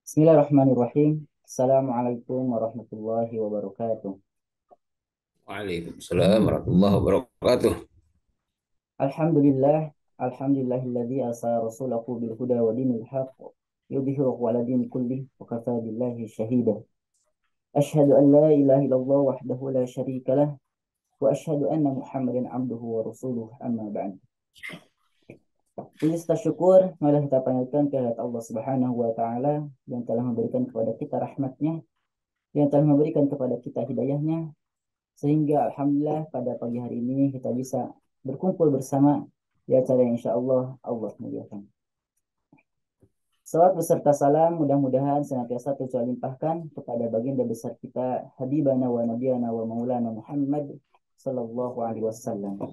Bismillahirrahmanirrahim. Assalamualaikum warahmatullahi wabarakatuh. Waalaikumsalam warahmatullahi wabarakatuh. Alhamdulillah, alhamdulillahilladzi arsala rasulahu bil huda wa dinil haqq yudhhiruhu 'ala dini kullih wa kafā billahi shahida. Asyhadu an la ilaha illallah wahdahu la syarika lah wa asyhadu anna Muhammadan 'abduhu wa rasuluh amma ba'd. Puji serta syukur marilah kita panjatkan kehadirat Allah Subhanahu wa taala yang telah memberikan kepada kita rahmatnya, yang telah memberikan kepada kita hidayahnya, sehingga alhamdulillah pada pagi hari ini kita bisa berkumpul bersama di acara yang insya Allah Allah muliakan. Salawat beserta salam mudah-mudahan senantiasa tercurah limpahkan kepada baginda besar kita Habibana wa Nabiyana wa Maulana Muhammad Sallallahu Alaihi Wasallam.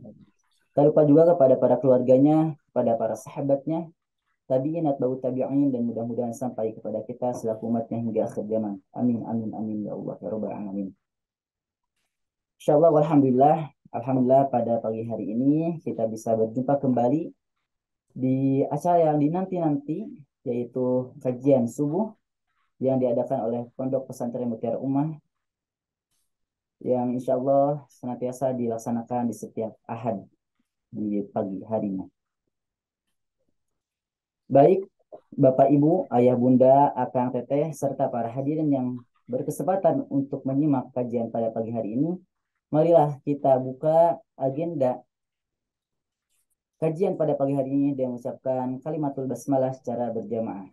Tak lupa juga kepada para keluarganya, kepada para sahabatnya, tabi'in atba'ut tabi'in, dan mudah-mudahan sampai kepada kita selaku umatnya hingga akhir zaman. Amin amin amin ya Allah ya Rabbal alamin. Insyaallah, alhamdulillah, alhamdulillah pada pagi hari ini kita bisa berjumpa kembali di acara yang dinanti-nanti, yaitu kajian subuh yang diadakan oleh Pondok Pesantren Mutiara Ummah, yang insyaallah senantiasa dilaksanakan di setiap Ahad di pagi harinya. Baik, Bapak Ibu, Ayah Bunda, Akang Teteh, serta para hadirin yang berkesempatan untuk menyimak kajian pada pagi hari ini, marilah kita buka agenda kajian pada pagi hari ini dengan mengucapkan kalimatul basmalah secara berjamaah.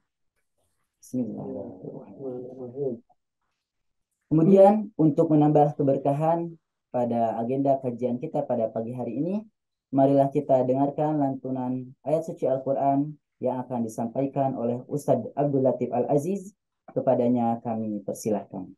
Bismillahirrahmanirrahim. Kemudian untuk menambah keberkahan pada agenda kajian kita pada pagi hari ini, marilah kita dengarkan lantunan ayat suci Al-Quran yang akan disampaikan oleh Ustadz Abdul Latif Al-Aziz. Kepadanya kami persilahkan.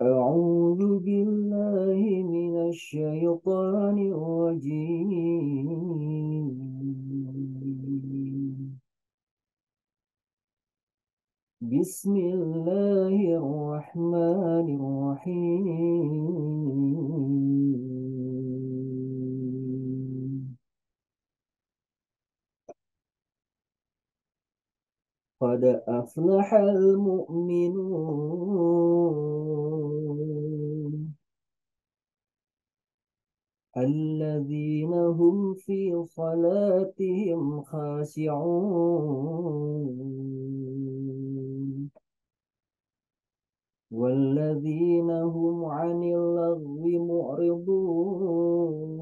أعوذ بالله من الشيطان الرجيم. بسم الله الرحمن الرحيم. قد أفلح المؤمنون الذين هم في صلاتهم خاشعون والذين هم عن اللغو معرضون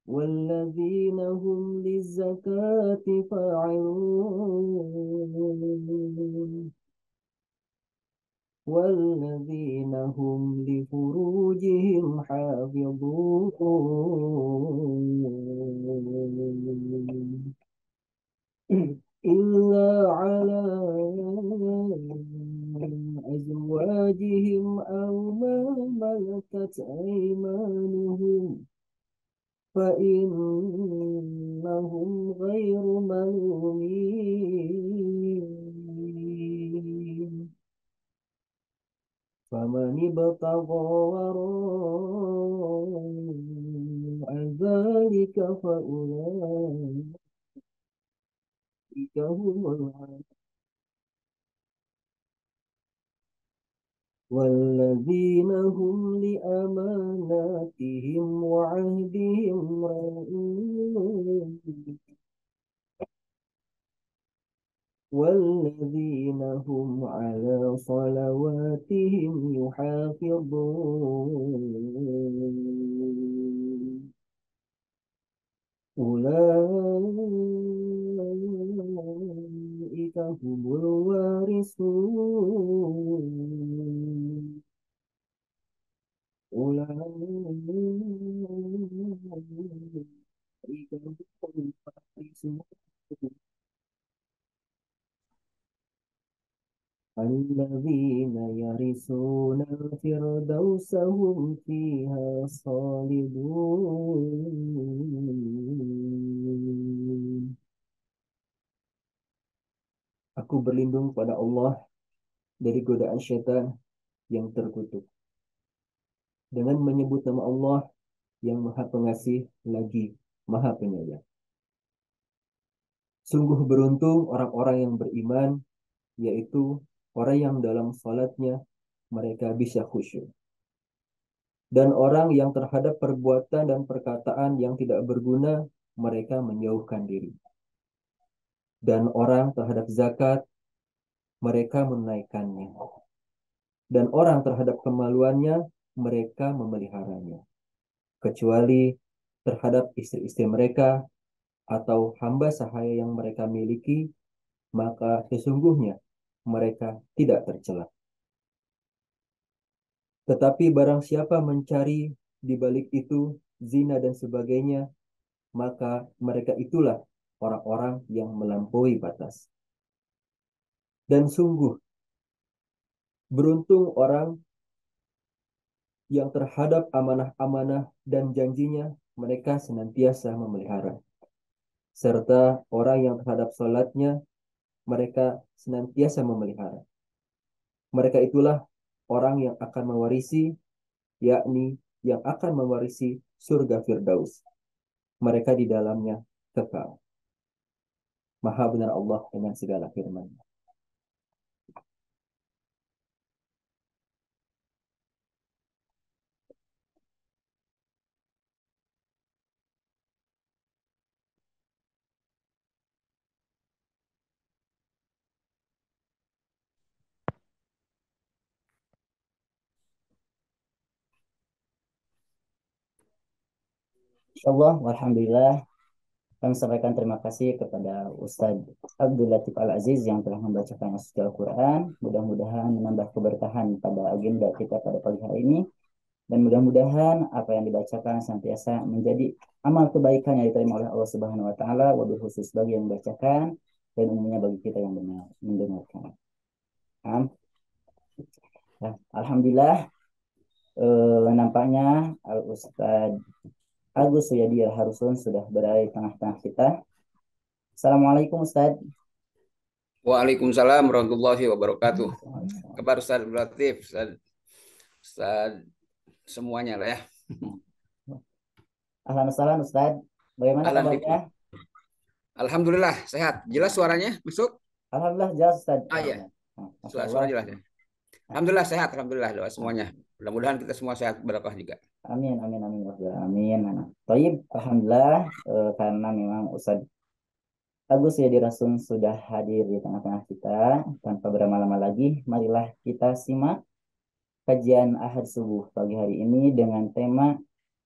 والذين هم للزكاة فاعلون والذين هم لفروجهم حافظون إلا على أزواجهم أو ما ملكت أيمانهم فإنهم غير ملومين فمن ابتغى وراء ذلك فأولئك هم العادون والذين هم لأماناتهم وعهدهم راعون والذين هم على صلواتهم يحافظون أولئك هم الوارثون الذين يرثون الفردوس هم فيها خالدون. Aku berlindung pada Allah dari godaan syaitan yang terkutuk. Dengan menyebut nama Allah yang Maha Pengasih lagi Maha Penyayang. Sungguh beruntung orang-orang yang beriman, yaitu orang yang dalam salatnya mereka bisa khusyuk. Dan orang yang terhadap perbuatan dan perkataan yang tidak berguna, mereka menjauhkan diri. Dan orang terhadap zakat, mereka menunaikannya. Dan orang terhadap kemaluannya, mereka memeliharanya. Kecuali terhadap istri-istri mereka atau hamba sahaya yang mereka miliki, maka sesungguhnya mereka tidak tercela. Tetapi barang siapa mencari di balik itu zina dan sebagainya, maka mereka itulah orang-orang yang melampaui batas. Dan sungguh beruntung orang yang terhadap amanah-amanah dan janjinya mereka senantiasa memelihara. Serta orang yang terhadap salatnya mereka senantiasa memelihara. Mereka itulah orang yang akan mewarisi, yakni yang akan mewarisi surga Firdaus. Mereka di dalamnya kekal. Maha benar Allah dengan segala firman. Insyaallah, alhamdulillah, kami sampaikan terima kasih kepada Ustadz Abdul Latif Al-Aziz yang telah membacakan suci Al-Quran. Mudah-mudahan menambah keberkahan pada agenda kita pada pagi hari ini. Dan mudah-mudahan apa yang dibacakan senantiasa menjadi amal kebaikan yang diterima oleh Allah Subhanahu wa taala, wabil khusus bagi yang membacakan dan umumnya bagi kita yang benar mendengarkan. Nah, alhamdulillah, nampaknya Al Ustadz Agus Suyadi Al-Harusun sudah berada di tengah-tengah kita. Assalamualaikum Ustadz. Waalaikumsalam warahmatullahi wabarakatuh. Kabar Ustaz Latif, Ustaz semuanya lah ya. Alhamdulillah Ustadz. Bagaimana kabarnya? Alhamdulillah sehat. Jelas suaranya masuk? Alhamdulillah jelas Ustadz. Iya. Masya Suara Allah. jelas ya. Alhamdulillah sehat. Alhamdulillah doa semuanya. Mudah-mudahan kita semua sehat berkah juga. Amin, amin, amin, amin. Taib, alhamdulillah, karena memang Ustadz Agus ya dirasum sudah hadir di tengah-tengah kita. Tanpa berlama-lama lagi, marilah kita simak kajian Ahad Subuh pagi hari ini dengan tema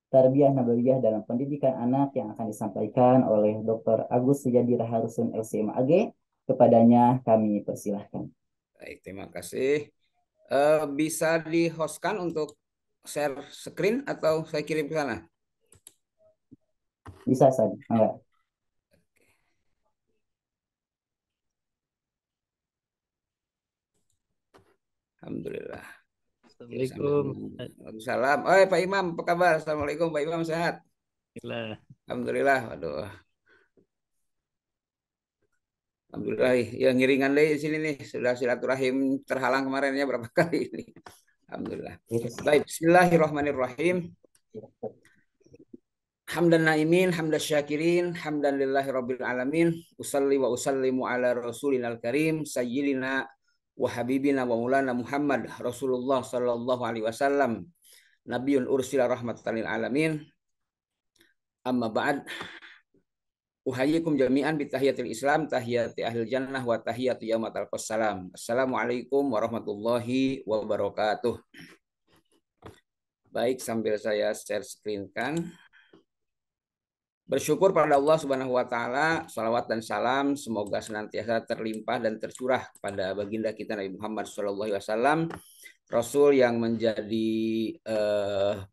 Tarbiyah Nabawiyah dalam Pendidikan Anak yang akan disampaikan oleh Dr. Agus Sujadi Raharusun LCMAG. Kepadanya kami persilahkan. Baik, terima kasih. Bisa di-hostkan untuk share screen atau saya kirim ke sana? Bisa saja, enggak? Alhamdulillah. Assalamualaikum. Waalaikumsalam. Pak Imam, apa kabar? Assalamualaikum, Pak Imam sehat? Alhamdulillah. Waduh. Alhamdulillah, ya ngiringan deh di sini nih. Sudah silaturahim terhalang kemarinnya berapa kali ini. Alhamdulillah. Baik, bismillahirrahmanirrahim. Hamdan naimin, hamdan syakirin, hamdan lillahi rabbil alamin. Usalli wa usallimu ala rasulinal karim, sayyidina wa habibina wa maulana Muhammad Rasulullah sallallahu alaihi wasallam. Nabiun ursila rahmatan lil alamin. Amma ba'd. Uhayyikum jami'an bitahiyatil Islam, tahiyati ahlil jannah wa tahiyati yaumatal qassalam. Assalamualaikum warahmatullahi wabarakatuh. Baik, sambil saya share screen kan. Bersyukur pada Allah Subhanahu wa taala, salawat dan salam semoga senantiasa terlimpah dan tercurah pada baginda kita Nabi Muhammad sallallahu alaihi wasallam Rasul yang menjadi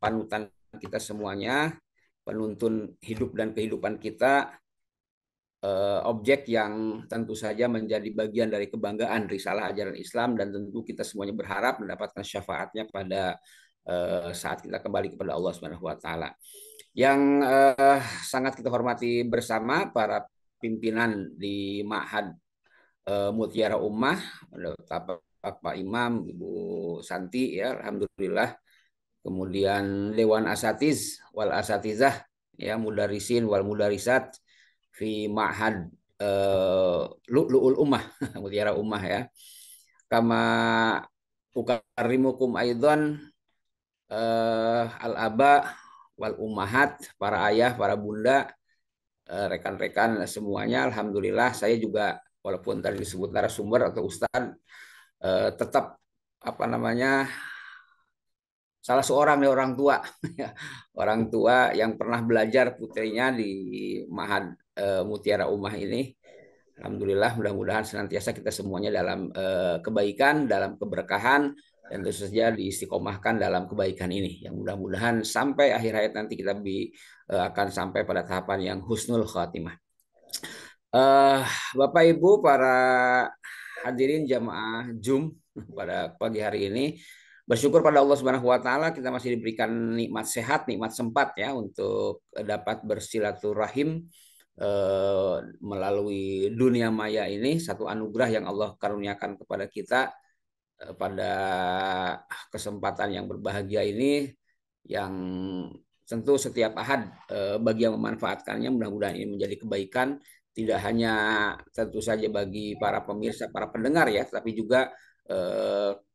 panutan kita semuanya, penuntun hidup dan kehidupan kita, objek yang tentu saja menjadi bagian dari kebanggaan risalah ajaran Islam, dan tentu kita semuanya berharap mendapatkan syafaatnya pada saat kita kembali kepada Allah Subhanahu wa taala. Yang sangat kita hormati bersama para pimpinan di Ma'had Mutiara Ummah, Pak Imam, Ibu Santi, ya, alhamdulillah. Kemudian Dewan Asatiz wal Asatizah, ya, Mudarisin wal Mudarisat fi Ma'had Lu'lu'ul Ummah, Mutiara Ummah, ya. Kama ukarimukum aidon al-aba wal ummahat, para ayah, para bunda, rekan-rekan semuanya. Alhamdulillah saya juga, walaupun tadi disebut narasumber atau ustadz, tetap apa namanya, salah seorang dari orang tua orang tua yang pernah belajar putrinya di Ma'had Mutiara Ummah ini. Alhamdulillah, mudah-mudahan senantiasa kita semuanya dalam kebaikan, dalam keberkahan, dan tentu saja diistiqomahkan dalam kebaikan ini. Yang mudah-mudahan sampai akhir hayat nanti kita akan sampai pada tahapan yang husnul khatimah. Bapak Ibu para hadirin jamaah Jum pada pagi hari ini, bersyukur pada Allah Subhanahu wa taala kita masih diberikan nikmat sehat, nikmat sempat, ya, untuk dapat bersilaturahim melalui dunia maya ini, satu anugerah yang Allah karuniakan kepada kita pada kesempatan yang berbahagia ini, yang tentu setiap ahad bagi yang memanfaatkannya mudah-mudahan ini menjadi kebaikan, tidak hanya tentu saja bagi para pemirsa, para pendengar, ya, tapi juga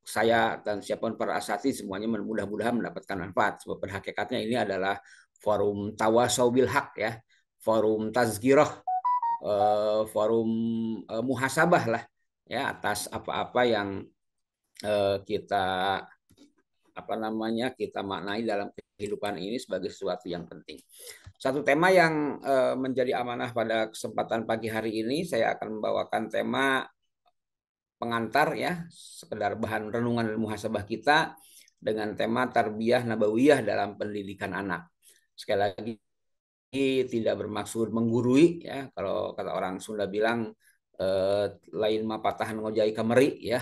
saya dan siapapun para asati semuanya mudah-mudahan mendapatkan manfaat. Sebab pada hakikatnya ini adalah forum tawasau bil haq, ya, forum tazkirah, forum muhasabah lah, ya, atas apa-apa yang kita apa namanya kita maknai dalam kehidupan ini sebagai sesuatu yang penting. Satu tema yang menjadi amanah pada kesempatan pagi hari ini, saya akan membawakan tema pengantar, ya, sekedar bahan renungan dan muhasabah kita dengan tema tarbiyah nabawiyah dalam pendidikan anak. Sekali lagi, tidak bermaksud menggurui, ya, kalau kata orang Sunda bilang lain mah patahan ngojai kameri, ya.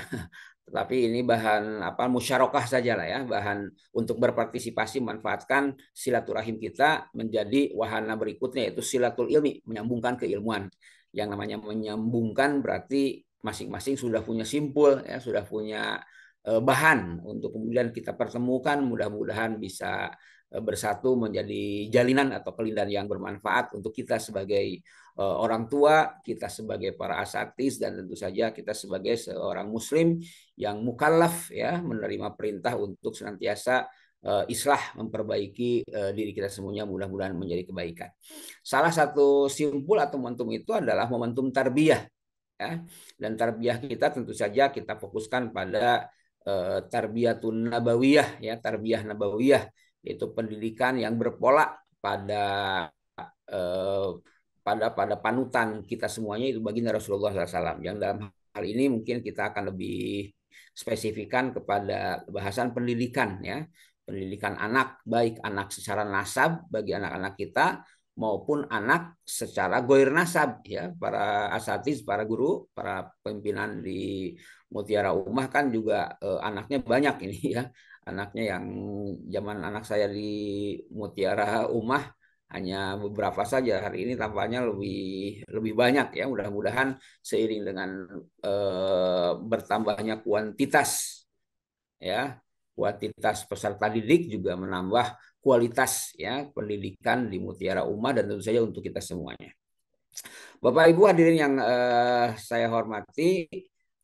Tetapi ini bahan apa, musyarakah saja lah, ya, bahan untuk berpartisipasi manfaatkan silaturahim kita menjadi wahana berikutnya, yaitu silatul ilmi, menyambungkan keilmuan. Yang namanya menyambungkan berarti masing-masing sudah punya simpul, ya, sudah punya bahan untuk kemudian kita pertemukan, mudah-mudahan bisa bersatu menjadi jalinan atau kelindan yang bermanfaat untuk kita sebagai orang tua, kita sebagai para asatis, dan tentu saja kita sebagai seorang muslim yang mukallaf, ya, menerima perintah untuk senantiasa islah, memperbaiki diri kita semuanya, mudah-mudahan menjadi kebaikan. Salah satu simpul atau momentum itu adalah momentum tarbiyah, ya. Dan tarbiyah kita tentu saja kita fokuskan pada tarbiyatun nabawiyah, ya, tarbiyah nabawiyah, yaitu pendidikan yang berpola pada eh, pada panutan kita semuanya, itu baginda Rasulullah SAW. Yang dalam hal ini mungkin kita akan lebih spesifikan kepada bahasan pendidikan, ya, pendidikan anak, baik anak secara nasab bagi anak-anak kita maupun anak secara goir nasab, ya, para asatiz, para guru, para pimpinan di Mutiara Ummah kan juga anaknya banyak ini, ya, anaknya yang zaman anak saya di Mutiara Ummah hanya beberapa saja, hari ini tampaknya lebih banyak, ya. Mudah-mudahan seiring dengan bertambahnya kuantitas, ya, kuantitas peserta didik juga menambah kualitas, ya, pendidikan di Mutiara Ummah, dan tentu saja untuk kita semuanya. Bapak Ibu hadirin yang saya hormati,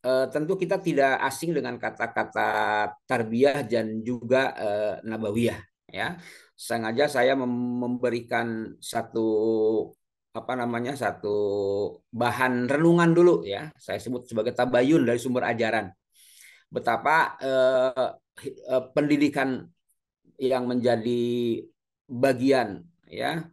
tentu kita tidak asing dengan kata-kata tarbiyah dan juga nabawiyah, ya. Sengaja saya memberikan satu apa namanya satu bahan renungan dulu, ya. Saya sebut sebagai tabayun dari sumber ajaran. Betapa pendidikan yang menjadi bagian, ya,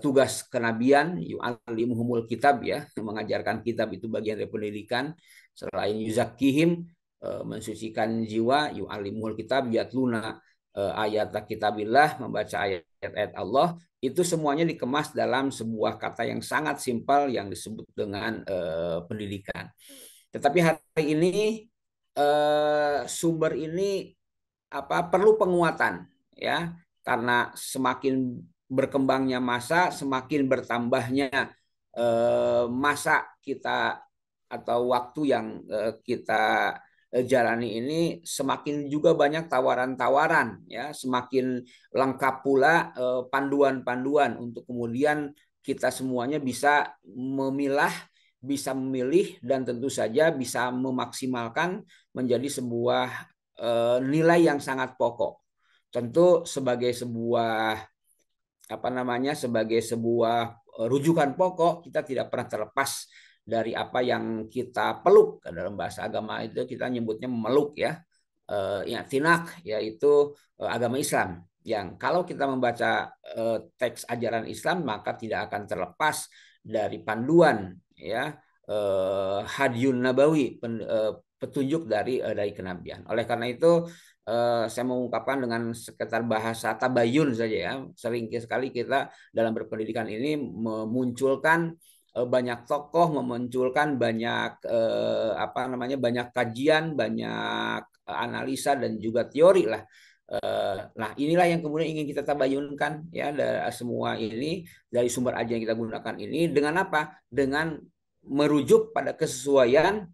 tugas kenabian, yu'allimuhumul kitab, ya, mengajarkan kitab itu bagian dari pendidikan. Selain yuzakihim, mensucikan jiwa, yu'allimul kitab yatluna ayat kitabillah, membaca ayat-ayat Allah, itu semuanya dikemas dalam sebuah kata yang sangat simpel yang disebut dengan pendidikan. Tetapi hari ini sumber ini perlu penguatan, ya, karena semakin berkembangnya masa, semakin bertambahnya masa kita atau waktu yang kita jalani ini, semakin juga banyak tawaran-tawaran, ya, semakin lengkap pula panduan-panduan untuk kemudian kita semuanya bisa memilah, bisa memilih, dan tentu saja bisa memaksimalkan menjadi sebuah nilai yang sangat pokok. Tentu sebagai sebuah sebagai sebuah rujukan pokok, kita tidak pernah terlepas dari apa yang kita peluk. Dalam bahasa agama itu kita nyebutnya memeluk, ya, i'tinak, yaitu agama Islam, yang kalau kita membaca teks ajaran Islam maka tidak akan terlepas dari panduan, ya, hadyun nabawi, petunjuk dari kenabian. Oleh karena itu saya mengungkapkan dengan sekitar bahasa tabayun saja, ya. Sering sekali kita dalam berpendidikan ini memunculkan banyak tokoh, memunculkan banyak banyak kajian, banyak analisa dan juga teori lah. Nah, inilah yang kemudian ingin kita tabayunkan, ya, dari semua ini, dari sumber aja yang kita gunakan ini, dengan apa? Dengan merujuk pada kesesuaian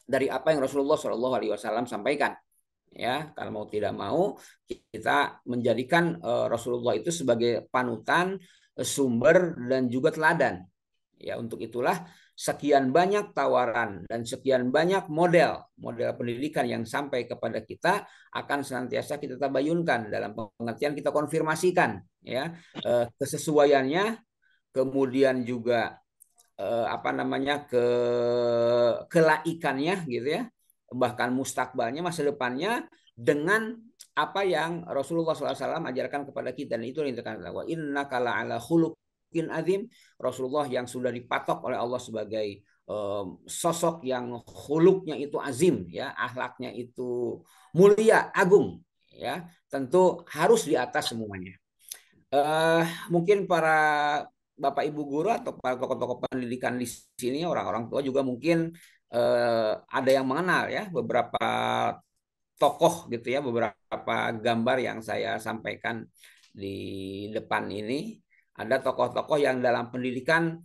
dari apa yang Rasulullah Shallallahu Alaihi Wasallam sampaikan. Ya, kalau mau tidak mau kita menjadikan Rasulullah itu sebagai panutan, sumber, dan juga teladan. Ya, untuk itulah sekian banyak tawaran dan sekian banyak model pendidikan yang sampai kepada kita akan senantiasa kita tabayunkan, dalam pengertian kita konfirmasikan, ya, kesesuaiannya, kemudian juga kelaikannya, gitu ya, bahkan mustakbalnya, masa depannya, dengan apa yang Rasulullah SAW ajarkan kepada kita. Dan itu yang dikatakan bahwa innaka la'ala khuluqin azim, Rasulullah yang sudah dipatok oleh Allah sebagai sosok yang khuluknya itu azim, ya, akhlaknya itu mulia, agung, ya, tentu harus di atas semuanya. Mungkin para Bapak Ibu guru atau para tokoh-tokoh pendidikan di sini, orang-orang tua juga mungkin ada yang mengenal, ya, beberapa tokoh, gitu ya, beberapa gambar yang saya sampaikan di depan ini. Ada tokoh-tokoh yang dalam pendidikan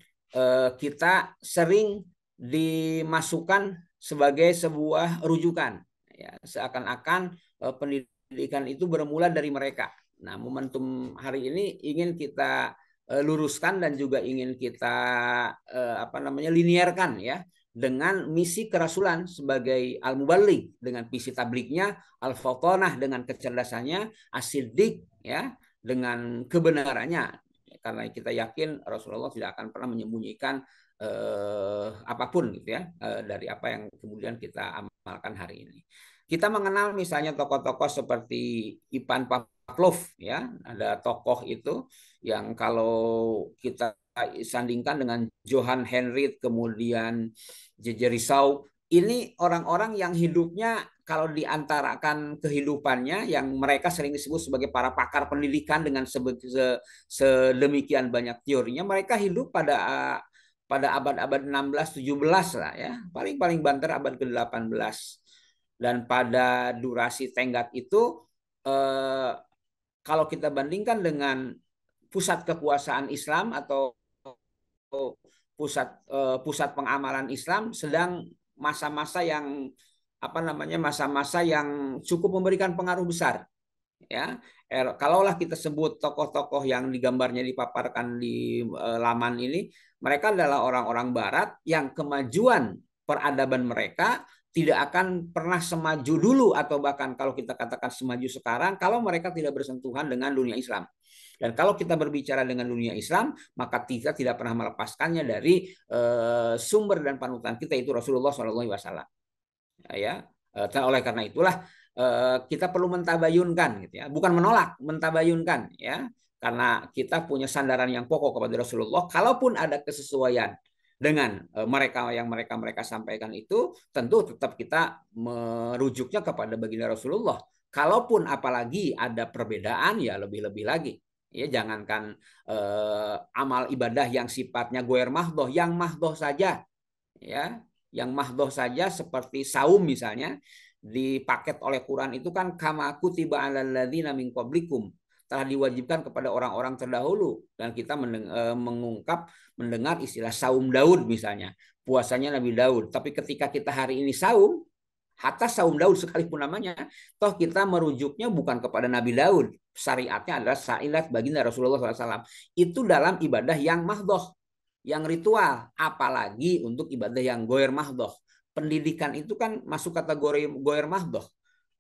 kita sering dimasukkan sebagai sebuah rujukan, ya, seakan-akan pendidikan itu bermula dari mereka. Nah, momentum hari ini ingin kita luruskan dan juga ingin kita linearkan, ya, dengan misi kerasulan sebagai al-muballigh, dengan visi tabliknya, al-fatanah dengan kecerdasannya, as-siddiq, ya, dengan kebenarannya. Karena kita yakin Rasulullah tidak akan pernah menyembunyikan apapun, gitu ya, dari apa yang kemudian kita amalkan hari ini. Kita mengenal misalnya tokoh-tokoh seperti Ivan Pavlov, ya, ada tokoh itu yang kalau kita sandingkan dengan Johann Henry, kemudian J.J. Risau, ini orang-orang yang hidupnya, kalau diantarakan kehidupannya yang mereka sering disebut sebagai para pakar pendidikan dengan sedemikian banyak teorinya, mereka hidup pada abad-abad 16-17 lah, ya, paling banter abad ke-18. Dan pada durasi tenggat itu, kalau kita bandingkan dengan pusat kekuasaan Islam atau pusat pengamalan Islam, sedang masa-masa yang masa-masa yang cukup memberikan pengaruh besar, ya. Kalaulah kita sebut tokoh-tokoh yang digambarnya dipaparkan di laman ini, mereka adalah orang-orang Barat yang kemajuan peradaban mereka tidak akan pernah semaju dulu, atau bahkan kalau kita katakan semaju sekarang, kalau mereka tidak bersentuhan dengan dunia Islam. Dan kalau kita berbicara dengan dunia Islam, maka kita tidak pernah melepaskannya dari sumber dan panutan kita, itu Rasulullah SAW. Ya, oleh karena itulah kita perlu mentabayunkan, gitu ya, bukan menolak, mentabayunkan, ya, karena kita punya sandaran yang pokok kepada Rasulullah. Kalaupun ada kesesuaian dengan mereka sampaikan itu, tentu tetap kita merujuknya kepada baginda Rasulullah. Kalaupun apalagi ada perbedaan, ya lebih-lebih lagi. Ya, jangankan amal ibadah yang sifatnya goer mahdoh, yang mahdoh saja, ya, yang mahdoh saja seperti saum misalnya, dipaket oleh Quran itu kan kama kutiba alal ladzina min qablikum, telah diwajibkan kepada orang-orang terdahulu, dan kita mendengar istilah saum Daud misalnya, puasanya Nabi Daud. Tapi ketika kita hari ini saum, hatta saum Daud sekalipun namanya, toh kita merujuknya bukan kepada Nabi Daud. Syariatnya adalah syariat baginda Rasulullah SAW. Itu dalam ibadah yang mahdoh, yang ritual, apalagi untuk ibadah yang goer mahdoh. Pendidikan itu kan masuk kategori goer mahdoh,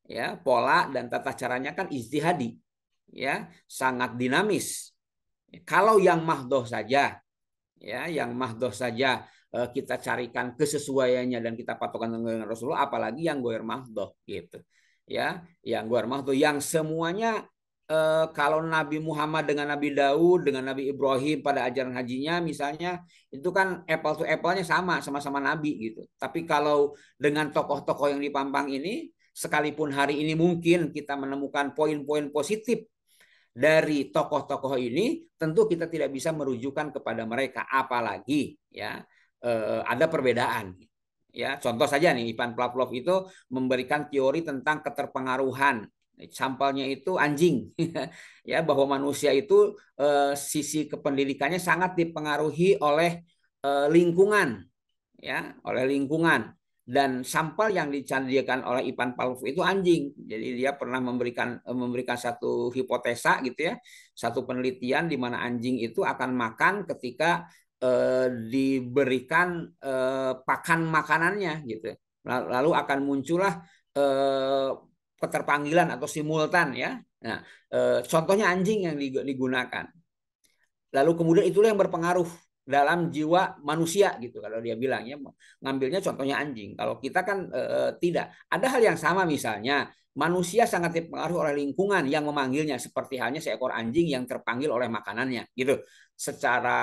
ya, pola dan tata caranya kan ijtihadi, ya, sangat dinamis. Kalau yang mahdoh saja, ya, yang mahdoh saja kita carikan kesesuaiannya dan kita patokan dengan Rasulullah, apalagi yang goer mahdoh gitu, ya, yang goer mahdoh yang semuanya kalau Nabi Muhammad dengan Nabi Daud dengan Nabi Ibrahim pada ajaran hajinya misalnya, itu kan apple to apple-nya sama-sama Nabi gitu. Tapi kalau dengan tokoh-tokoh yang dipampang ini, sekalipun hari ini mungkin kita menemukan poin-poin positif dari tokoh-tokoh ini, tentu kita tidak bisa merujukan kepada mereka, apalagi ya ada perbedaan. Ya, contoh saja nih, Ivan Pavlov itu memberikan teori tentang keterpengaruhan. Sampelnya itu anjing, ya, bahwa manusia itu sisi kependidikannya sangat dipengaruhi oleh lingkungan, ya, oleh lingkungan. Dan sampel yang dicandikan oleh Ivan Pavlov itu anjing. Jadi dia pernah memberikan satu hipotesa gitu ya, satu penelitian di mana anjing itu akan makan ketika diberikan pakan makanannya gitu. Lalu akan muncullah keterpanggilan atau simultan, ya. Nah, contohnya anjing yang digunakan. Lalu kemudian itulah yang berpengaruh dalam jiwa manusia gitu, kalau dia bilang, ya, ngambilnya contohnya anjing. Kalau kita kan tidak. Ada hal yang sama, misalnya manusia sangat dipengaruhi oleh lingkungan yang memanggilnya, seperti halnya seekor anjing yang terpanggil oleh makanannya gitu. Secara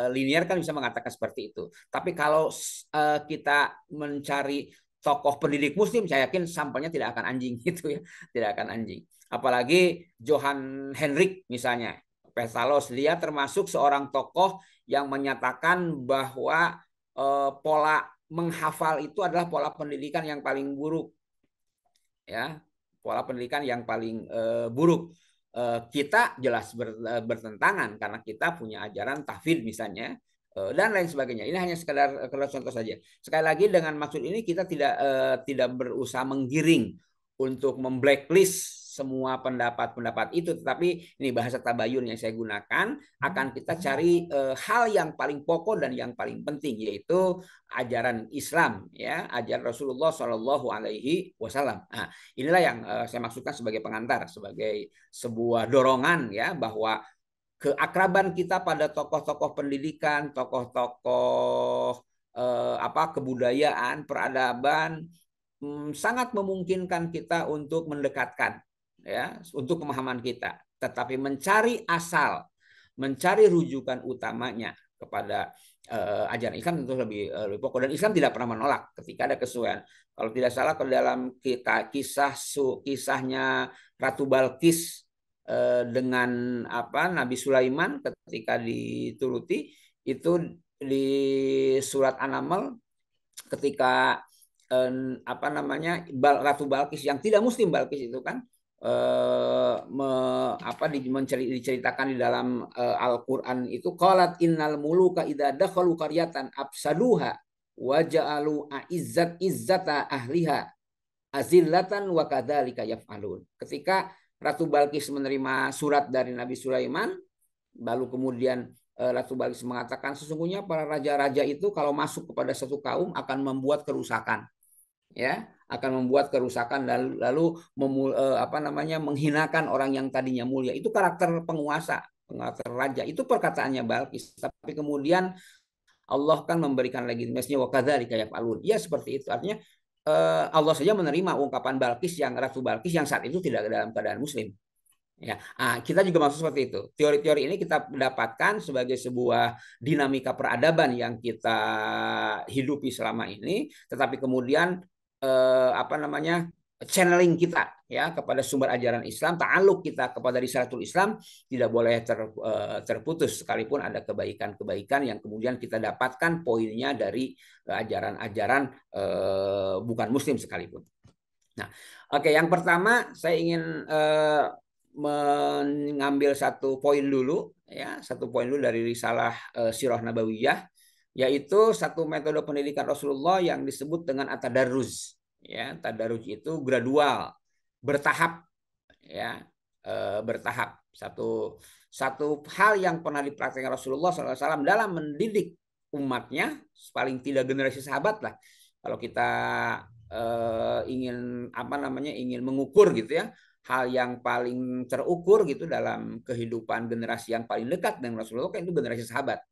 linear kan bisa mengatakan seperti itu. Tapi kalau kita mencari tokoh pendidik muslim, saya yakin sampelnya tidak akan anjing gitu ya, tidak akan anjing. Apalagi Johann Henrik misalnya, Petalos, dia termasuk seorang tokoh yang menyatakan bahwa pola menghafal itu adalah pola pendidikan yang paling buruk, ya, pola pendidikan yang paling buruk. Kita jelas bertentangan karena kita punya ajaran tahfidz misalnya, dan lain sebagainya. Ini hanya sekedar contoh saja. Sekali lagi, dengan maksud ini kita tidak berusaha menggiring untuk memblacklist semua pendapat-pendapat itu, tetapi ini bahasa tabayun yang saya gunakan, akan kita cari hal yang paling pokok dan yang paling penting, yaitu ajaran Islam, ya, ajaran Rasulullah Shallallahu Alaihi Wasallam. Nah, inilah yang saya maksudkan sebagai pengantar, sebagai sebuah dorongan, ya, bahwa keakraban kita pada tokoh-tokoh pendidikan, tokoh-tokoh kebudayaan, peradaban, sangat memungkinkan kita untuk mendekatkan, ya, untuk pemahaman kita. Tetapi mencari asal, mencari rujukan utamanya kepada ajaran Islam tentu lebih pokok, dan Islam tidak pernah menolak ketika ada kesesuaian. Kalau tidak salah, ke dalam kisahnya Ratu Balkis dengan Nabi Sulaiman ketika dituruti, itu di surat An-Naml, ketika Ratu Balkis yang tidak muslim, Balkis itu kan diceritakan di dalam Al-Qur'an itu, qalat innal muluka idza dakhalu qaryatan afsaduha wa ja'alu izzata ahliha azillatan wa kadzalika yaf'alun. Ketika Ratu Balkis menerima surat dari Nabi Sulaiman, lalu kemudian Ratu Balkis mengatakan, sesungguhnya para raja-raja itu kalau masuk kepada satu kaum akan membuat kerusakan, ya, akan membuat kerusakan, lalu menghinakan orang yang tadinya mulia. Itu karakter penguasa, karakter raja. Itu perkataannya Balkis. Tapi kemudian Allah kan memberikan legitimasinya, wa kadzalika yaf'alun. Ya, seperti itu. Artinya Allah saja menerima ungkapan Balkis, yang Ratu Balkis yang saat itu tidak dalam keadaan muslim. Ya, kita juga masuk seperti itu. Teori-teori ini kita dapatkan sebagai sebuah dinamika peradaban yang kita hidupi selama ini, tetapi kemudian apa namanya channeling kita ya kepada sumber ajaran Islam, ta'aluk kita kepada Risalatul Islam tidak boleh terputus sekalipun ada kebaikan-kebaikan yang kemudian kita dapatkan poinnya dari ajaran-ajaran bukan Muslim sekalipun. Nah, oke, yang pertama saya ingin mengambil satu poin dulu ya, satu poin dulu dari risalah Sirah Nabawiyah, yaitu satu metode pendidikan Rasulullah yang disebut dengan at-tadarruz. Ya, tadarruj itu gradual, bertahap ya, bertahap. Satu hal yang pernah dipraktikkan Rasulullah SAW dalam mendidik umatnya, paling tidak generasi sahabat lah. Kalau kita ingin apa namanya ingin mengukur gitu ya, hal yang paling terukur gitu dalam kehidupan generasi yang paling dekat dengan Rasulullah kan itu generasi sahabat.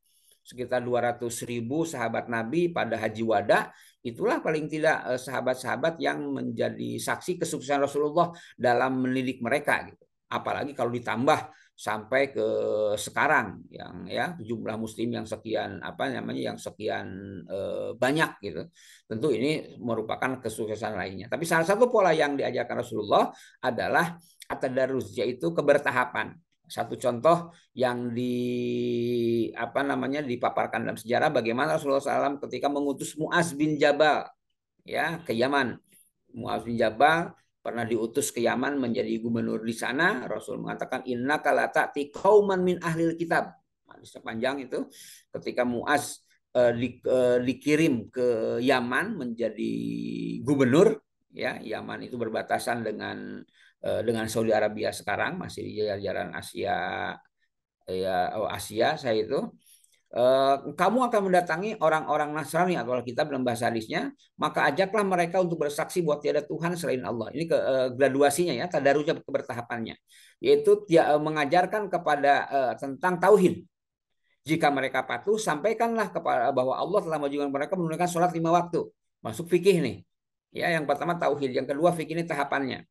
Sekitar 200.000 sahabat Nabi pada Haji Wada, itulah paling tidak sahabat-sahabat yang menjadi saksi kesuksesan Rasulullah dalam mendidik mereka gitu. Apalagi kalau ditambah sampai ke sekarang yang ya jumlah muslim yang sekian apa namanya yang sekian banyak gitu. Tentu ini merupakan kesuksesan lainnya. Tapi salah satu pola yang diajarkan Rasulullah adalah at-tadarruz, yaitu kebertahapan. Satu contoh yang apa namanya dipaparkan dalam sejarah bagaimana Rasulullah SAW ketika mengutus Muaz bin Jabal ya ke Yaman. Muaz bin Jabal pernah diutus ke Yaman menjadi gubernur di sana. Rasul mengatakan innaka la ta'ti qauman min ahlil kitab. Hadis panjang itu ketika Muaz dikirim ke Yaman menjadi gubernur ya. Yaman itu berbatasan dengan Saudi Arabia sekarang, masih di jajaran Asia ya, Asia saya itu. Kamu akan mendatangi orang-orang Nasrani atau Alkitab dalam bahasa hadisnya, maka ajaklah mereka untuk bersaksi bahwa tiada Tuhan selain Allah. Ini graduasinya ya, tadarusnya kebertahapannya, yaitu mengajarkan kepada tentang tauhid. Jika mereka patuh, sampaikanlah kepada bahwa Allah telah mewajibkan mereka menunaikan sholat 5 waktu. Masuk fikih nih. Ya, yang pertama tauhid, yang kedua fikih ini tahapannya.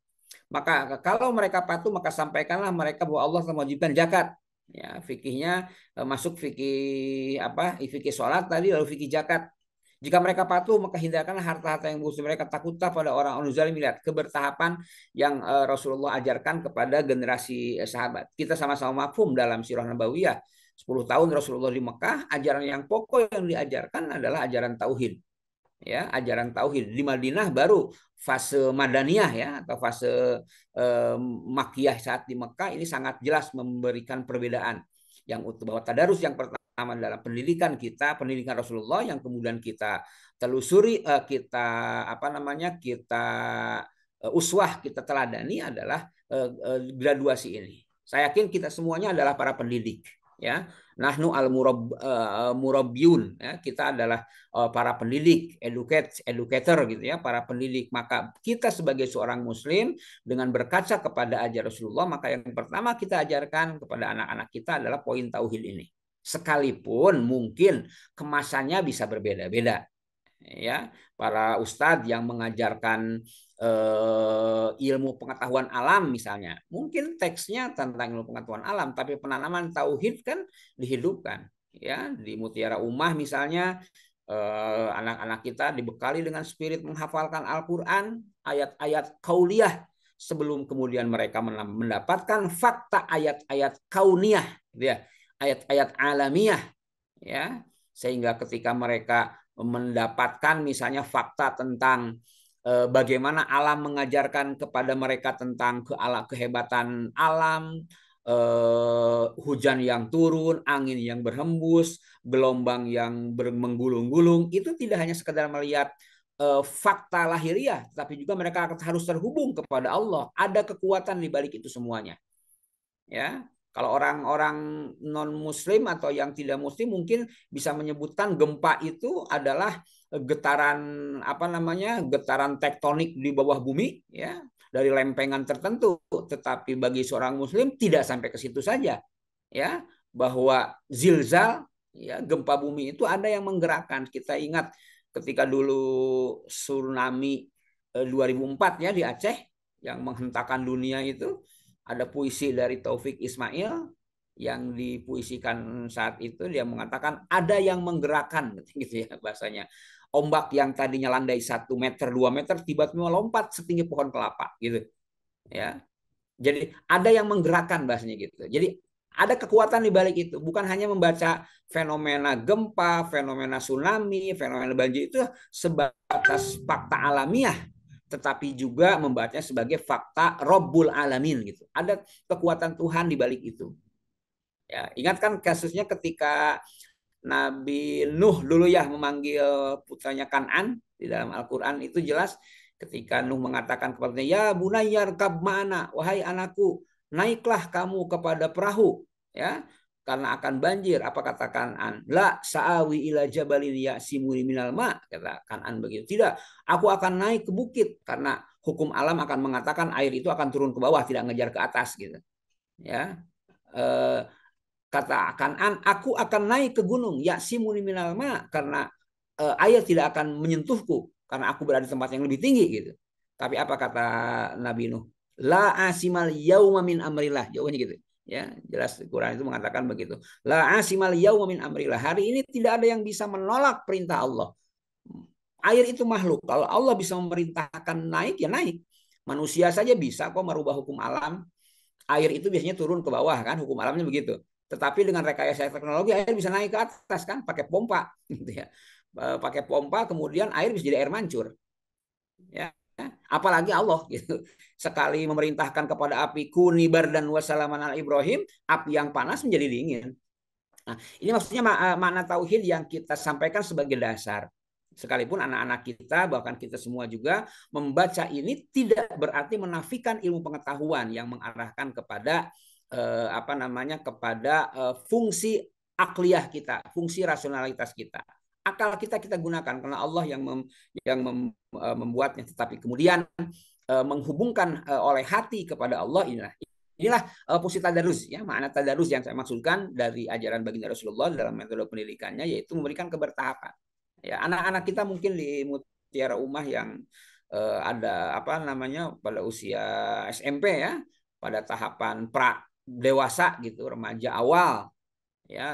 Maka kalau mereka patuh, maka sampaikanlah mereka bahwa Allah telah mewajibkan zakat. Ya, fikihnya masuk fikih apa? Fikih sholat tadi, lalu fikih zakat. Jika mereka patuh, maka hindarkanlah harta-harta yang musuh mereka takutlah pada orang-orang zalim. Lihat kebertahapan yang Rasulullah ajarkan kepada generasi sahabat. Kita sama-sama mafhum dalam Sirah Nabawiyah. 10 tahun Rasulullah di Mekah, ajaran yang pokok yang diajarkan adalah ajaran tauhid. Ya, ajaran tauhid. Di Madinah baru fase Madaniyah ya atau fase Makkiyah saat di Mekah ini sangat jelas memberikan perbedaan yang utuh bahwa tadarus yang pertama dalam pendidikan kita, pendidikan Rasulullah yang kemudian kita telusuri, kita apa namanya kita uswah, kita teladani adalah graduasi ini. Saya yakin kita semuanya adalah para pendidik ya. Nahnu al-murabbiyun ya, kita adalah para pendidik, educator gitu ya, para pendidik. Maka kita sebagai seorang muslim dengan berkaca kepada ajaran Rasulullah, maka yang pertama kita ajarkan kepada anak-anak kita adalah poin tauhid ini. Sekalipun mungkin kemasannya bisa berbeda-beda. Ya, para ustadz yang mengajarkan ilmu pengetahuan alam misalnya, mungkin teksnya tentang ilmu pengetahuan alam, tapi penanaman tauhid kan dihidupkan. Ya, di Mutiara Ummah misalnya, anak-anak kita dibekali dengan spirit menghafalkan Al-Quran, ayat-ayat kauliyah, sebelum kemudian mereka mendapatkan fakta ayat-ayat kauniyah, ya, ayat-ayat alamiah, ya, sehingga ketika mereka mendapatkan misalnya fakta tentang bagaimana alam mengajarkan kepada mereka tentang kehebatan alam, hujan yang turun, angin yang berhembus, gelombang yang menggulung-gulung, itu tidak hanya sekedar melihat fakta lahiriah, tapi juga mereka harus terhubung kepada Allah. Ada kekuatan di balik itu semuanya. Ya, kalau orang-orang non-muslim atau yang tidak muslim mungkin bisa menyebutkan gempa itu adalah getaran apa namanya? Getaran tektonik di bawah bumi ya, dari lempengan tertentu. Tetapi bagi seorang muslim tidak sampai ke situ saja. Ya, bahwa zilzal ya, gempa bumi itu ada yang menggerakkan. Kita ingat ketika dulu tsunami 2004 ya di Aceh yang menghentakkan dunia itu. ada puisi dari Taufik Ismail yang dipuisikan saat itu, dia mengatakan ada yang menggerakkan gitu ya bahasanya. Ombak yang tadinya landai 1 meter 2 meter tiba-tiba lompat setinggi pohon kelapa gitu ya. Jadi ada yang menggerakkan bahasanya gitu. Jadi ada kekuatan di balik itu, bukan hanya membaca fenomena gempa, fenomena tsunami, fenomena banjir itu sebatas fakta alamiah, tetapi juga membacanya sebagai fakta Rabbul Alamin gitu. Ada kekuatan Tuhan di balik itu. Ya, ingatkan kasusnya ketika Nabi Nuh dulu ya memanggil putranya Kan'an di dalam Al-Qur'an itu jelas ketika Nuh mengatakan kepadanya, "Ya bunayyar kab ma'ana, wahai anakku, naiklah kamu kepada perahu ya, karena akan banjir." Apa kata Kan'an? "La sa'awi ila jabalin ya'simuni minal ma." Kata Kan'an begitu. Tidak, aku akan naik ke bukit karena hukum alam akan mengatakan air itu akan turun ke bawah, tidak ngejar ke atas gitu. Ya. Kata Kan'an, aku akan naik ke gunung ya simuni minal ma, karena air tidak akan menyentuhku karena aku berada di tempat yang lebih tinggi gitu. Tapi apa kata Nabi Nuh? La asimal yauma min amrillah. Jawabnya gitu. Ya, jelas Quran itu mengatakan begitu. La asimal yauma min amrillah. Hari ini tidak ada yang bisa menolak perintah Allah. Air itu makhluk. Kalau Allah bisa memerintahkan naik, ya naik. Manusia saja bisa kok merubah hukum alam. Air itu biasanya turun ke bawah kan, hukum alamnya begitu. Tetapi dengan rekayasa teknologi air bisa naik ke atas kan, pakai pompa gitu ya. Pakai pompa kemudian air bisa jadi air mancur. Ya. Apalagi Allah gitu. Sekali memerintahkan kepada api kuni bardan wassalaman ala Ibrahim, api yang panas menjadi dingin. Nah, ini maksudnya makna tauhid yang kita sampaikan sebagai dasar. Sekalipun anak-anak kita, bahkan kita semua juga membaca ini tidak berarti menafikan ilmu pengetahuan yang mengarahkan kepada kepada fungsi akliyah kita, fungsi rasionalitas kita. Akal kita gunakan karena Allah membuatnya. Tetapi kemudian menghubungkan oleh hati kepada Allah, inilah fungsi tadarus ya, makna tadarus yang saya maksudkan dari ajaran baginda Rasulullah dalam metode pendidikannya, yaitu memberikan kebertahapan. Ya, anak-anak kita mungkin di Mutiara Ummah yang ada pada usia SMP ya, pada tahapan pra dewasa gitu, remaja awal ya,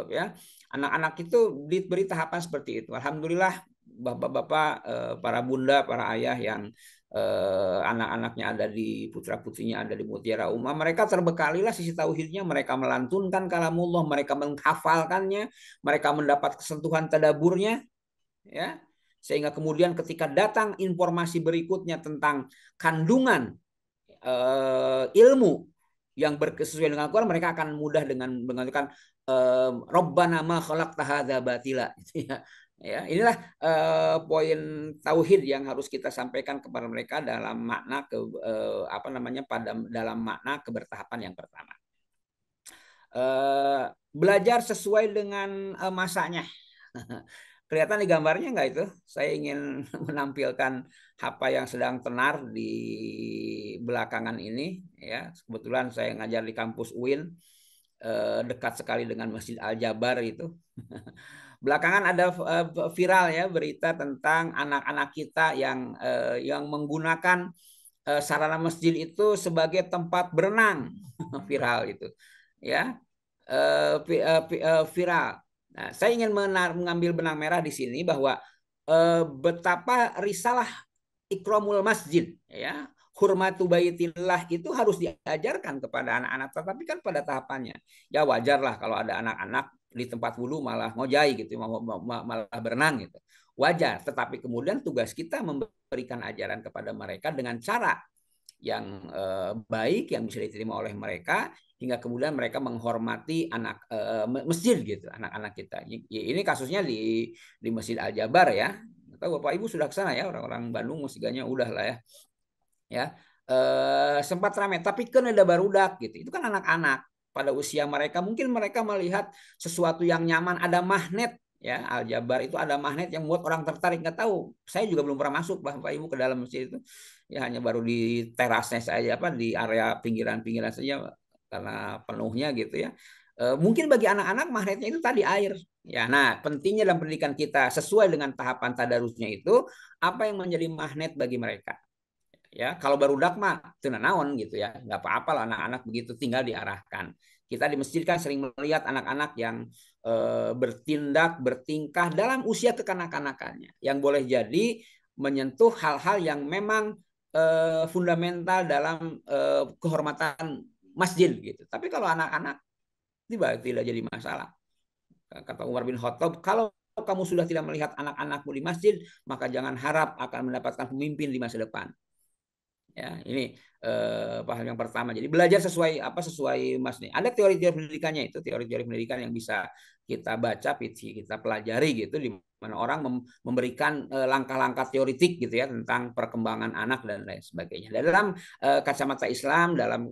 ya anak-anak itu diberi tahapan seperti itu. Alhamdulillah bapak-bapak, para bunda, para ayah yang anak-anaknya ada di putra-putrinya ada di Mutiara Ummah, mereka terbekalilah sisi tauhidnya, mereka melantunkan kalamullah, mereka menghafalkannya, mereka mendapat kesentuhan tadaburnya ya, sehingga kemudian ketika datang informasi berikutnya tentang kandungan ilmu yang berkesesuaian dengan Al-Quran, mereka akan mudah dengan mengatakan Rabbana ma khalaqta hadza batila. Ya, inilah poin tauhid yang harus kita sampaikan kepada mereka dalam makna dalam makna kebertahapan yang pertama. Belajar sesuai dengan masanya. Kelihatan di gambarnya nggak itu? Saya ingin menampilkan apa yang sedang tenar di belakangan ini. Ya, kebetulan saya ngajar di kampus UIN, dekat sekali dengan Masjid Al-Jabar itu. Belakangan ada viral ya berita tentang anak-anak kita yang menggunakan sarana masjid itu sebagai tempat berenang. Viral itu, ya, viral. Nah, saya ingin mengambil benang merah di sini bahwa betapa risalah ikramul masjid, ya, hurmatu baitillah itu harus diajarkan kepada anak-anak, tetapi kan pada tahapannya. Ya wajarlah kalau ada anak-anak di tempat wudhu malah ngojai gitu, malah berenang gitu. Wajar, tetapi kemudian tugas kita memberikan ajaran kepada mereka dengan cara yang baik yang bisa diterima oleh mereka, hingga kemudian mereka menghormati anak masjid gitu, anak-anak kita. Ini kasusnya di Masjid Al-Jabar ya. Tahu Bapak Ibu sudah ke sana ya, orang-orang Bandung musikanya udah lah ya. Ya, sempat ramai, tapi kan ada barudak gitu. Itu kan anak-anak pada usia mereka, mungkin mereka melihat sesuatu yang nyaman, ada magnet ya, Al-Jabar itu ada magnet yang membuat orang tertarik. Nggak tahu, saya juga belum pernah masuk Bapak Ibu ke dalam masjid itu. Ya hanya baru di terasnya saja, di area pinggiran-pinggiran saja karena penuhnya gitu ya. Mungkin bagi anak-anak magnetnya itu tadi air. Ya, nah pentingnya dalam pendidikan kita sesuai dengan tahapan tadarusnya itu apa yang menjadi magnet bagi mereka. Ya, kalau barudak mah teu naon gitu ya, nggak apa-apa lah anak-anak begitu, tinggal diarahkan. Kita di masjid kan sering melihat anak-anak yang bertindak, bertingkah dalam usia kekanak-kanakannya, yang boleh jadi menyentuh hal-hal yang memang fundamental dalam kehormatan masjid gitu. Tapi kalau anak-anak tidak jadi masalah. Kata Umar bin Khattab, kalau kamu sudah tidak melihat anak-anakmu di masjid, maka jangan harap akan mendapatkan pemimpin di masa depan. Ya, ini hal yang pertama. Jadi belajar sesuai Mas nih. Ada teori-teori pendidikannya, itu teori-teori pendidikan yang bisa kita baca, kita pelajari gitu, di mana orang memberikan langkah-langkah teoritik gitu ya tentang perkembangan anak dan lain sebagainya. Dan dalam kacamata Islam, dalam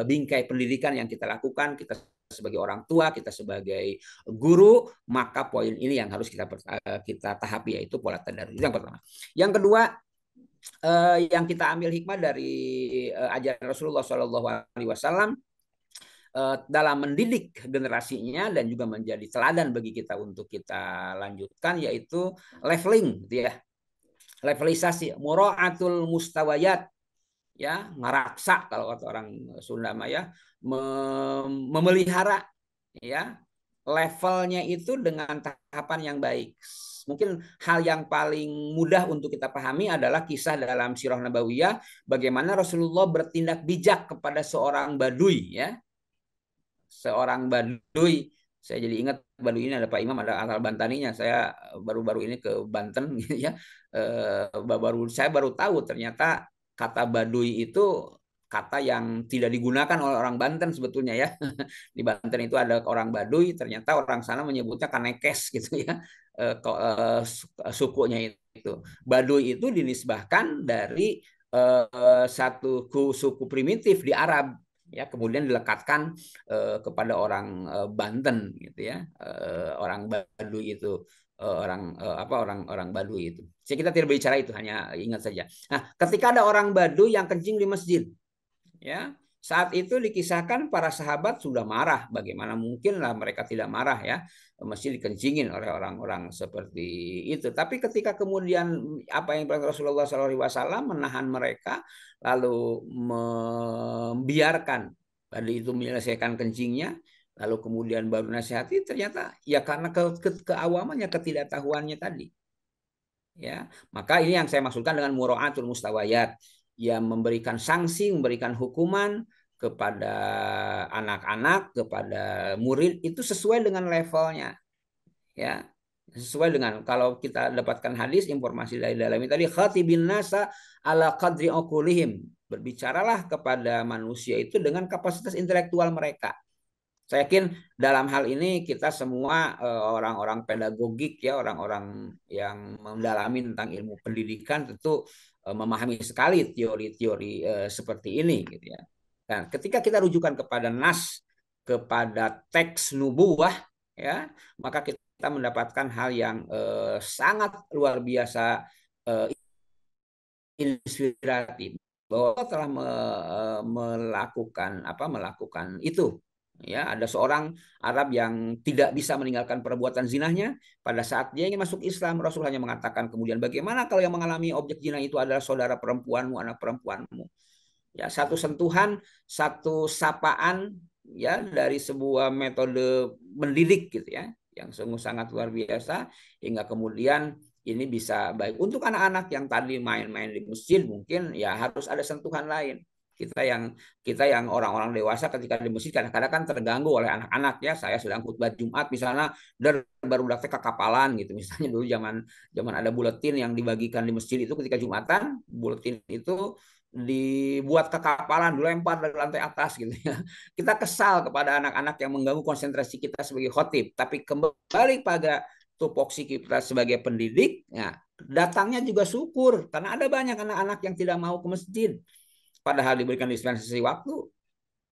bingkai pendidikan yang kita lakukan, kita sebagai orang tua, kita sebagai guru, maka poin ini yang harus kita tahapi, yaitu pola tadarus. Itu yang pertama. Yang kedua, yang kita ambil hikmah dari ajaran Rasulullah SAW dalam mendidik generasinya dan juga menjadi teladan bagi kita untuk kita lanjutkan, yaitu leveling, gitu ya, levelisasi, muraatul mustawayat, ya, ngaraksa kalau kata orang Sunda mah ya, memelihara ya levelnya itu dengan tahapan yang baik. Mungkin hal yang paling mudah untuk kita pahami adalah kisah dalam Sirah Nabawiyah, bagaimana Rasulullah bertindak bijak kepada seorang badui, ya, seorang badui. Saya jadi ingat badui ini ada Pak Imam, ada Al Bantaninya. Saya baru-baru ini ke Banten ya. Saya baru tahu ternyata kata badui itu kata yang tidak digunakan oleh orang Banten sebetulnya ya. Di Banten itu ada orang Baduy, ternyata orang sana menyebutnya Kanekes gitu ya, sukunya itu. Baduy itu dinisbahkan dari satu suku primitif di Arab, ya, kemudian dilekatkan kepada orang Banten gitu ya, orang Baduy itu, orang Baduy itu. Jadi kita tidak berbicara itu, hanya ingat saja. Nah, ketika ada orang Baduy yang kencing di masjid, ya, saat itu dikisahkan para sahabat sudah marah. Bagaimana mungkin lah mereka tidak marah, ya, masih dikencingin oleh orang-orang seperti itu. Tapi ketika kemudian apa yang Rasulullah SAW menahan mereka, lalu membiarkan tadi itu menyelesaikan kencingnya, lalu kemudian baru nasihati, ternyata ya karena keawamannya, ketidaktahuannya tadi, ya, maka ini yang saya maksudkan dengan muraatul mustawayat, yang memberikan sanksi, memberikan hukuman kepada anak-anak, kepada murid itu sesuai dengan levelnya, ya, sesuai dengan, kalau kita dapatkan hadis, informasi dari dalam ini tadi, khatibin nasa ala qadri uqulihim, berbicaralah kepada manusia itu dengan kapasitas intelektual mereka. Saya yakin dalam hal ini kita semua orang-orang pedagogik, ya, orang-orang yang mendalami tentang ilmu pendidikan tentu memahami sekali teori-teori seperti ini gitu ya. Nah, ketika kita rujukan kepada nas, kepada teks nubuwah, ya, maka kita mendapatkan hal yang sangat luar biasa inspiratif, bahwa telah melakukan itu. Ya, ada seorang Arab yang tidak bisa meninggalkan perbuatan zinahnya. Pada saat dia ingin masuk Islam, Rasul hanya mengatakan kemudian, bagaimana kalau yang mengalami objek zina itu adalah saudara perempuanmu, anak perempuanmu. Ya, satu sentuhan, satu sapaan, ya, dari sebuah metode mendidik gitu ya, yang sungguh sangat luar biasa, hingga kemudian ini bisa baik untuk anak-anak yang tadi main-main di masjid, mungkin ya harus ada sentuhan lain. Kita yang orang-orang dewasa ketika di masjid kadang-kadang kan terganggu oleh anak-anak, ya. Saya sedang khutbah Jumat misalnya, dan baru datang ke kapalan gitu, misalnya dulu zaman ada buletin yang dibagikan di masjid itu ketika Jumatan, buletin itu dibuat kekapalan, dilempar dari lantai atas gitu ya. Kita kesal kepada anak-anak yang mengganggu konsentrasi kita sebagai khotib. Tapi kembali pada tupoksi kita sebagai pendidik, ya, datangnya juga syukur karena ada banyak anak-anak yang tidak mau ke masjid padahal diberikan dispensasi waktu,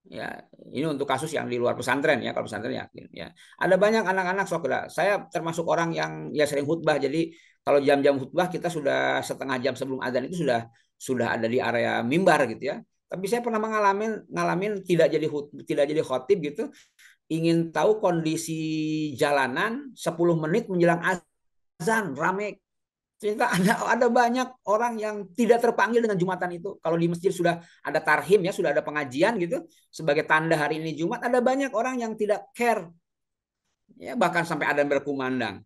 ya. Ini untuk kasus yang di luar pesantren, ya, kalau pesantren yakin, ya, ada banyak anak-anak sokda. Saya termasuk orang yang ya sering khutbah, jadi kalau jam-jam khutbah kita sudah setengah jam sebelum adzan itu sudah ada di area mimbar gitu ya. Tapi saya pernah ngalamin tidak jadi khotib gitu, ingin tahu kondisi jalanan 10 menit menjelang azan rame Ternyata ada banyak orang yang tidak terpanggil dengan Jumatan itu. Kalau di masjid sudah ada tarhim ya, sudah ada pengajian gitu sebagai tanda hari ini Jumat, ada banyak orang yang tidak care ya, bahkan sampai ada berkumandang.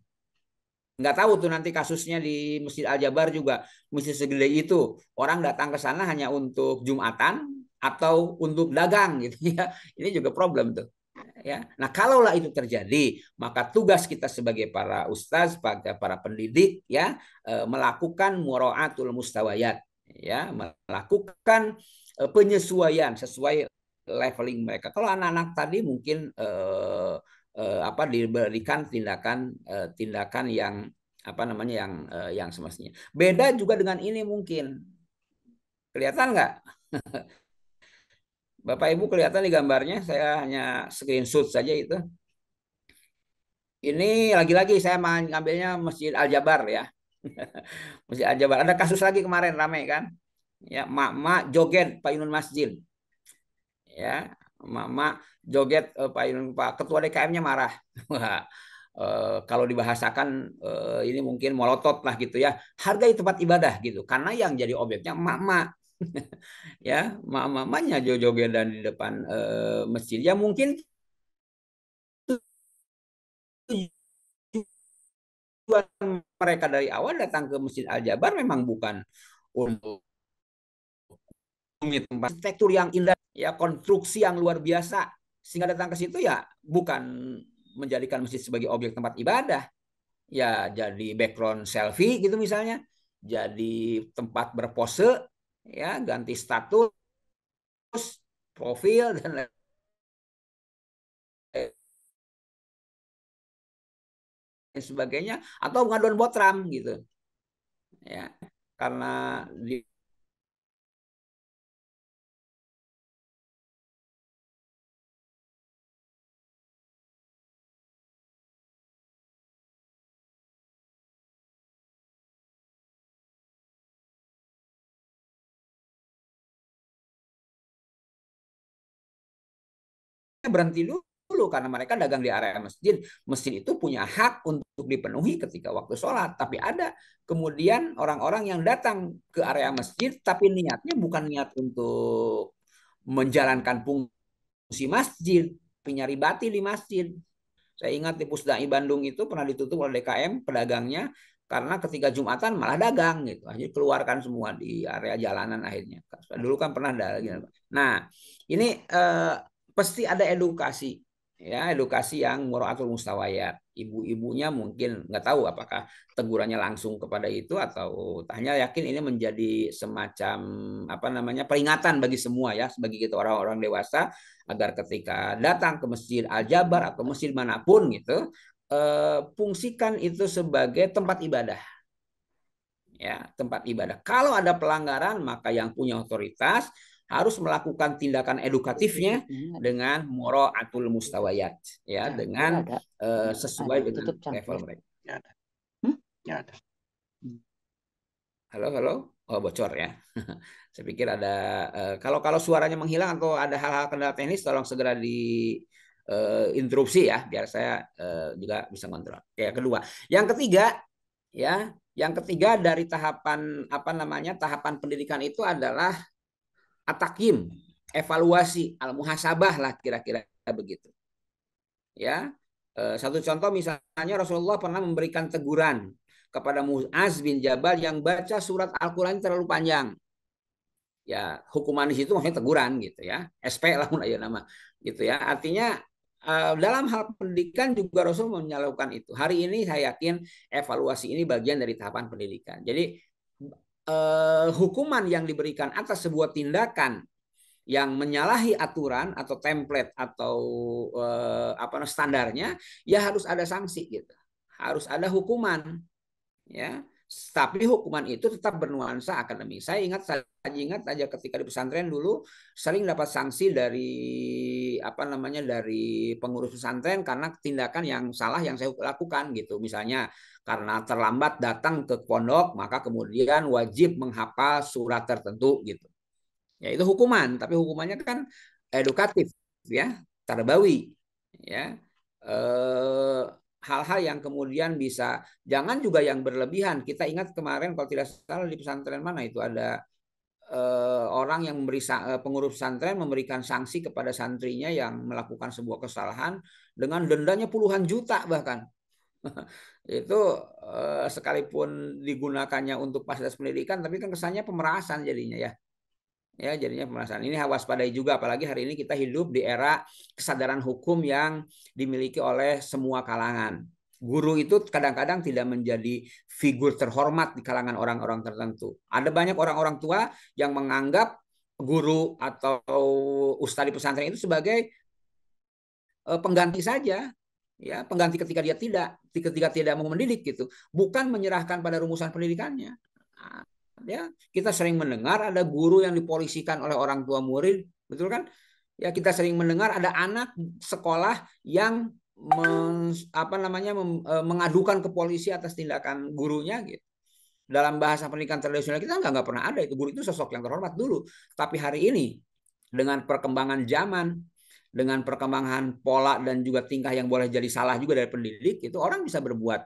Nggak tahu tuh nanti kasusnya di Masjid Al Jabar juga, masjid segede itu orang datang ke sana hanya untuk Jumatan atau untuk dagang gitu ya. Ini juga problem tuh. Ya. Nah, kalaulah itu terjadi, maka tugas kita sebagai para ustaz, para pendidik ya, melakukan muraatul mustawayat ya, melakukan penyesuaian sesuai leveling mereka. Kalau anak-anak tadi mungkin apa diberikan tindakan yang apa namanya yang semestinya. Beda juga dengan ini mungkin. Kelihatan nggak? Bapak Ibu kelihatan di gambarnya, saya hanya screenshot saja itu. Ini lagi-lagi saya ngambilnya Masjid Al Jabar ya. Masjid Al Jabar. Ada kasus lagi kemarin ramai kan? Ya, mak-mak joget payunun masjid. Ya, mak-mak joget payunun Pak Ketua DKM-nya marah. Wah, kalau dibahasakan ini mungkin molotot lah gitu ya. Hargai tempat ibadah gitu. Karena yang jadi objeknya mak-mak. Ya, mak-mamanya joget dan di depan masjid. Ya mungkin tujuan mereka dari awal datang ke Masjid Al Jabar memang bukan untuk tempat arsitektur yang indah, ya konstruksi yang luar biasa, sehingga datang ke situ ya bukan menjadikan masjid sebagai objek tempat ibadah, ya jadi background selfie gitu misalnya, jadi tempat berpose, ya ganti status, profil dan lain sebagainya, atau pengaduan botram gitu, ya karena di berhenti dulu karena mereka dagang di area masjid. Masjid itu punya hak untuk dipenuhi ketika waktu sholat. Tapi ada kemudian orang-orang yang datang ke area masjid tapi niatnya bukan niat untuk menjalankan fungsi masjid, tapi nyari bati di masjid. Saya ingat di Pusdai Bandung itu pernah ditutup oleh DKM pedagangnya karena ketika Jumatan malah dagang gitu. Akhirnya keluarkan semua di area jalanan akhirnya. Dulu kan pernah ada. Nah, ini pasti ada edukasi ya, edukasi yang muraatul mustawayat. Ibu-ibunya mungkin nggak tahu apakah tegurannya langsung kepada itu atau hanya yakin ini menjadi semacam apa namanya peringatan bagi semua ya, bagi kita orang-orang dewasa agar ketika datang ke Masjid Al Jabar atau masjid manapun gitu, fungsikan itu sebagai tempat ibadah ya, tempat ibadah. Kalau ada pelanggaran maka yang punya otoritas harus melakukan tindakan edukatifnya dengan muraatul mustawayat ya, dengan sesuai dengan level mereka. ada. Halo, halo. Oh, bocor ya. Saya pikir ada kalau suaranya menghilang atau ada hal-hal kendala teknis tolong segera di interupsi ya biar saya juga bisa kontrol. Ya, kedua. Yang ketiga ya, yang ketiga dari tahapan apa namanya? Tahapan pendidikan itu adalah atakim, evaluasi, al-muhasabah lah kira-kira begitu. Ya. Satu contoh misalnya Rasulullah pernah memberikan teguran kepada Mu'az bin Jabal yang baca surat Al-Qur'an terlalu panjang. Ya, hukuman di situ maksudnya teguran gitu ya. SP lah ya nama gitu ya. Artinya dalam hal pendidikan juga Rasul menyalurkan itu. Hari ini saya yakin evaluasi ini bagian dari tahapan pendidikan. Jadi hukuman yang diberikan atas sebuah tindakan yang menyalahi aturan atau template atau apa standarnya, ya harus ada sanksi gitu. Harus ada hukuman ya. Tapi hukuman itu tetap bernuansa akademik. Saya ingat aja ketika di pesantren dulu sering dapat sanksi dari apa namanya dari pengurus pesantren karena tindakan yang salah yang saya lakukan gitu. Misalnya karena terlambat datang ke pondok, maka kemudian wajib menghafal surat tertentu gitu. Ya itu hukuman, tapi hukumannya kan edukatif ya, tarbawi ya. hal-hal yang kemudian bisa, jangan juga yang berlebihan. Kita ingat kemarin kalau tidak salah di pesantren mana itu ada orang yang pengurus pesantren memberikan sanksi kepada santrinya yang melakukan sebuah kesalahan dengan dendanya puluhan juta bahkan. Itu sekalipun digunakannya untuk fasilitas pendidikan, tapi kan kesannya pemerasan jadinya ya. Ya, jadinya pemerasan. Ini waspadai juga, apalagi hari ini kita hidup di era kesadaran hukum yang dimiliki oleh semua kalangan. Guru itu kadang-kadang tidak menjadi figur terhormat di kalangan orang-orang tertentu. Ada banyak orang-orang tua yang menganggap guru atau ustadz di pesantren itu sebagai pengganti saja, ya, pengganti ketika tidak mau mendidik gitu, bukan menyerahkan pada rumusan pendidikannya. Nah, ya, kita sering mendengar ada guru yang dipolisikan oleh orang tua murid, betul kan? Ya, kita sering mendengar ada anak sekolah yang mengadukan ke polisi atas tindakan gurunya gitu. Dalam bahasa pendidikan tradisional kita nggak pernah ada itu. Guru itu sosok yang terhormat dulu. Tapi hari ini dengan perkembangan zaman, dengan perkembangan pola dan juga tingkah yang boleh jadi salah juga dari pendidik, itu orang bisa berbuat